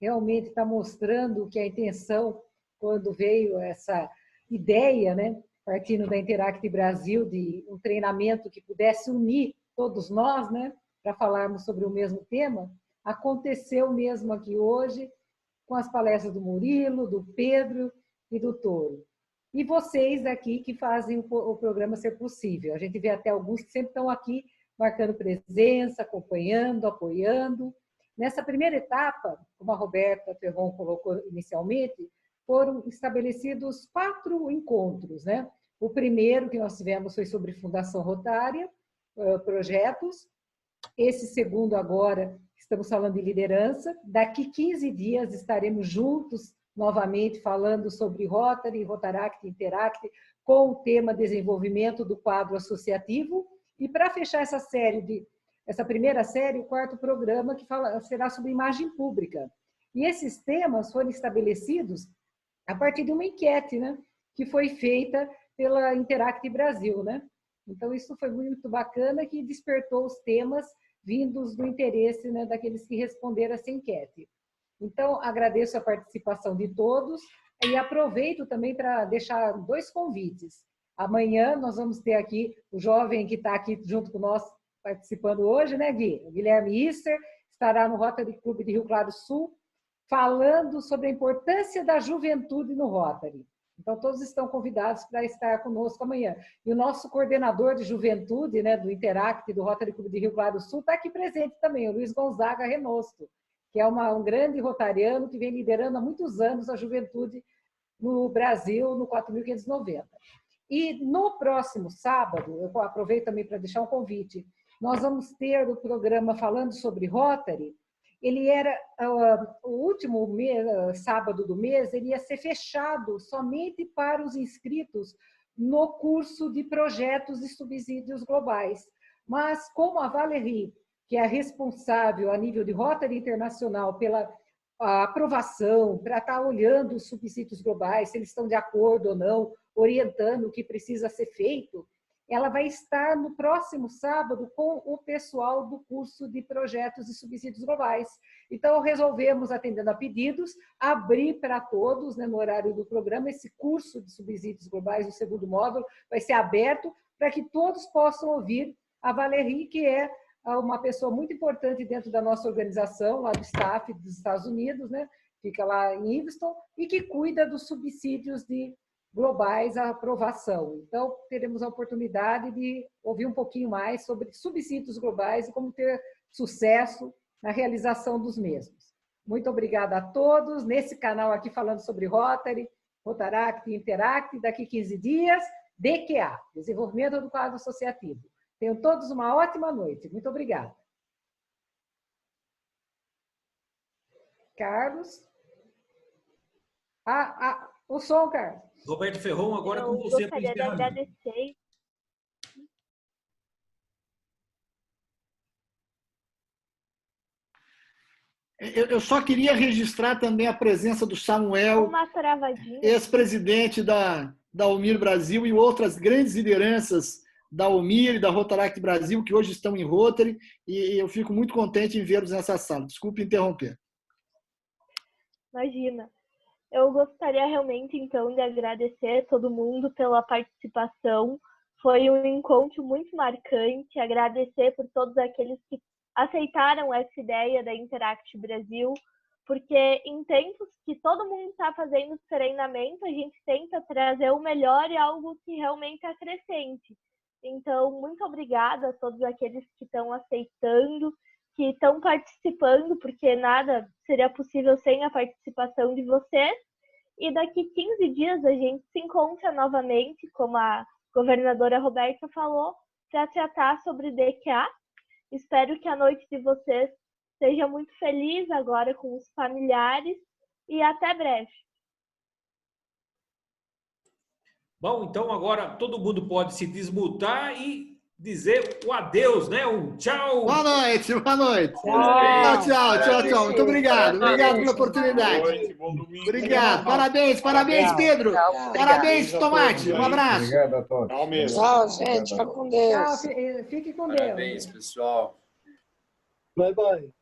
realmente está mostrando que a intenção, quando veio essa ideia, né, partindo da Interact Brasil, de um treinamento que pudesse unir todos nós, né, para falarmos sobre o mesmo tema, aconteceu mesmo aqui hoje, com as palestras do Murilo, do Pedro e do Toro. E vocês aqui que fazem o programa ser possível. A gente vê até alguns que sempre estão aqui marcando presença, acompanhando, apoiando. Nessa primeira etapa, como a Roberta Ferron colocou inicialmente, foram estabelecidos 4 encontros, né? O primeiro que nós tivemos foi sobre Fundação Rotária, projetos. Esse segundo agora, estamos falando de liderança. Daqui 15 dias estaremos juntos novamente falando sobre Rotary, Rotaract, Interact, com o tema desenvolvimento do quadro associativo. E para fechar essa primeira série, o 4º programa que será sobre imagem pública. E esses temas foram estabelecidos a partir de uma enquete, né, que foi feita pela Interact Brasil, né? Então isso foi muito bacana, que despertou os temas vindos do interesse, né, daqueles que responderam essa enquete. Então, agradeço a participação de todos e aproveito também para deixar 2 convites. Amanhã nós vamos ter aqui o jovem que está aqui junto com nós participando hoje, né, Gui? O Guilherme Isser estará no Rotary Clube de Rio Claro Sul, falando sobre a importância da juventude no Rotary. Então, todos estão convidados para estar conosco amanhã. E o nosso coordenador de juventude, né, do Interact, do Rotary Clube de Rio Claro Sul, está aqui presente também, o Luiz Gonzaga Renosto, que é um grande rotariano que vem liderando há muitos anos a juventude no Brasil, no 4.590. E no próximo sábado, eu aproveito também para deixar um convite, nós vamos ter o programa falando sobre Rotary. Ele era, o último sábado do mês, ele ia ser fechado somente para os inscritos no curso de projetos e subsídios globais. Mas como a Valérie que é responsável a nível de Rotary Internacional pela aprovação, para estar olhando os subsídios globais, se eles estão de acordo ou não, orientando o que precisa ser feito, ela vai estar no próximo sábado com o pessoal do curso de projetos e subsídios globais. Então, resolvemos, atendendo a pedidos, abrir para todos, né, no horário do programa, esse curso de subsídios globais, o segundo módulo, vai ser aberto para que todos possam ouvir a Valérie, que é uma pessoa muito importante dentro da nossa organização, lá do staff dos Estados Unidos, né, fica lá em Evanston, e que cuida dos subsídios globais à aprovação. Então, teremos a oportunidade de ouvir um pouquinho mais sobre subsídios globais e como ter sucesso na realização dos mesmos. Muito obrigada a todos. Nesse canal aqui falando sobre Rotary, Rotaract e Interact, daqui 15 dias, DQA, Desenvolvimento do Quadro Associativo. Tenham todos uma ótima noite. Muito obrigada. Carlos? O som, Carlos. Roberto Ferron, agora com você para encerramento. Eu gostaria de agradecer. Eu só queria registrar também a presença do Samuel, ex-presidente da UMIR Brasil, e outras grandes lideranças da UMIR e da Rotaract Brasil, que hoje estão em Rotary, e eu fico muito contente em vê-los nessa sala. Desculpe interromper. Imagina. Eu gostaria realmente, então, de agradecer a todo mundo pela participação. Foi um encontro muito marcante. Agradecer por todos aqueles que aceitaram essa ideia da Interact Brasil, porque em tempos que todo mundo está fazendo treinamento, a gente tenta trazer o melhor e algo que realmente acrescente. Então, muito obrigada a todos aqueles que estão aceitando, que estão participando, porque nada seria possível sem a participação de vocês. E daqui 15 dias a gente se encontra novamente, como a governadora Roberta falou, para tratar sobre DQA. Espero que a noite de vocês seja muito feliz agora com os familiares e até breve. Bom, então agora todo mundo pode se desmutar e dizer o adeus, né? Um tchau. Boa noite, boa noite. Tchau. Muito obrigado. Obrigado pela oportunidade. Obrigado. Parabéns, Pedro. Parabéns, Tomate. Um abraço. Obrigado a todos. Tchau, gente. Fica com Deus. Tchau, fique com Deus. Parabéns, pessoal. Bye.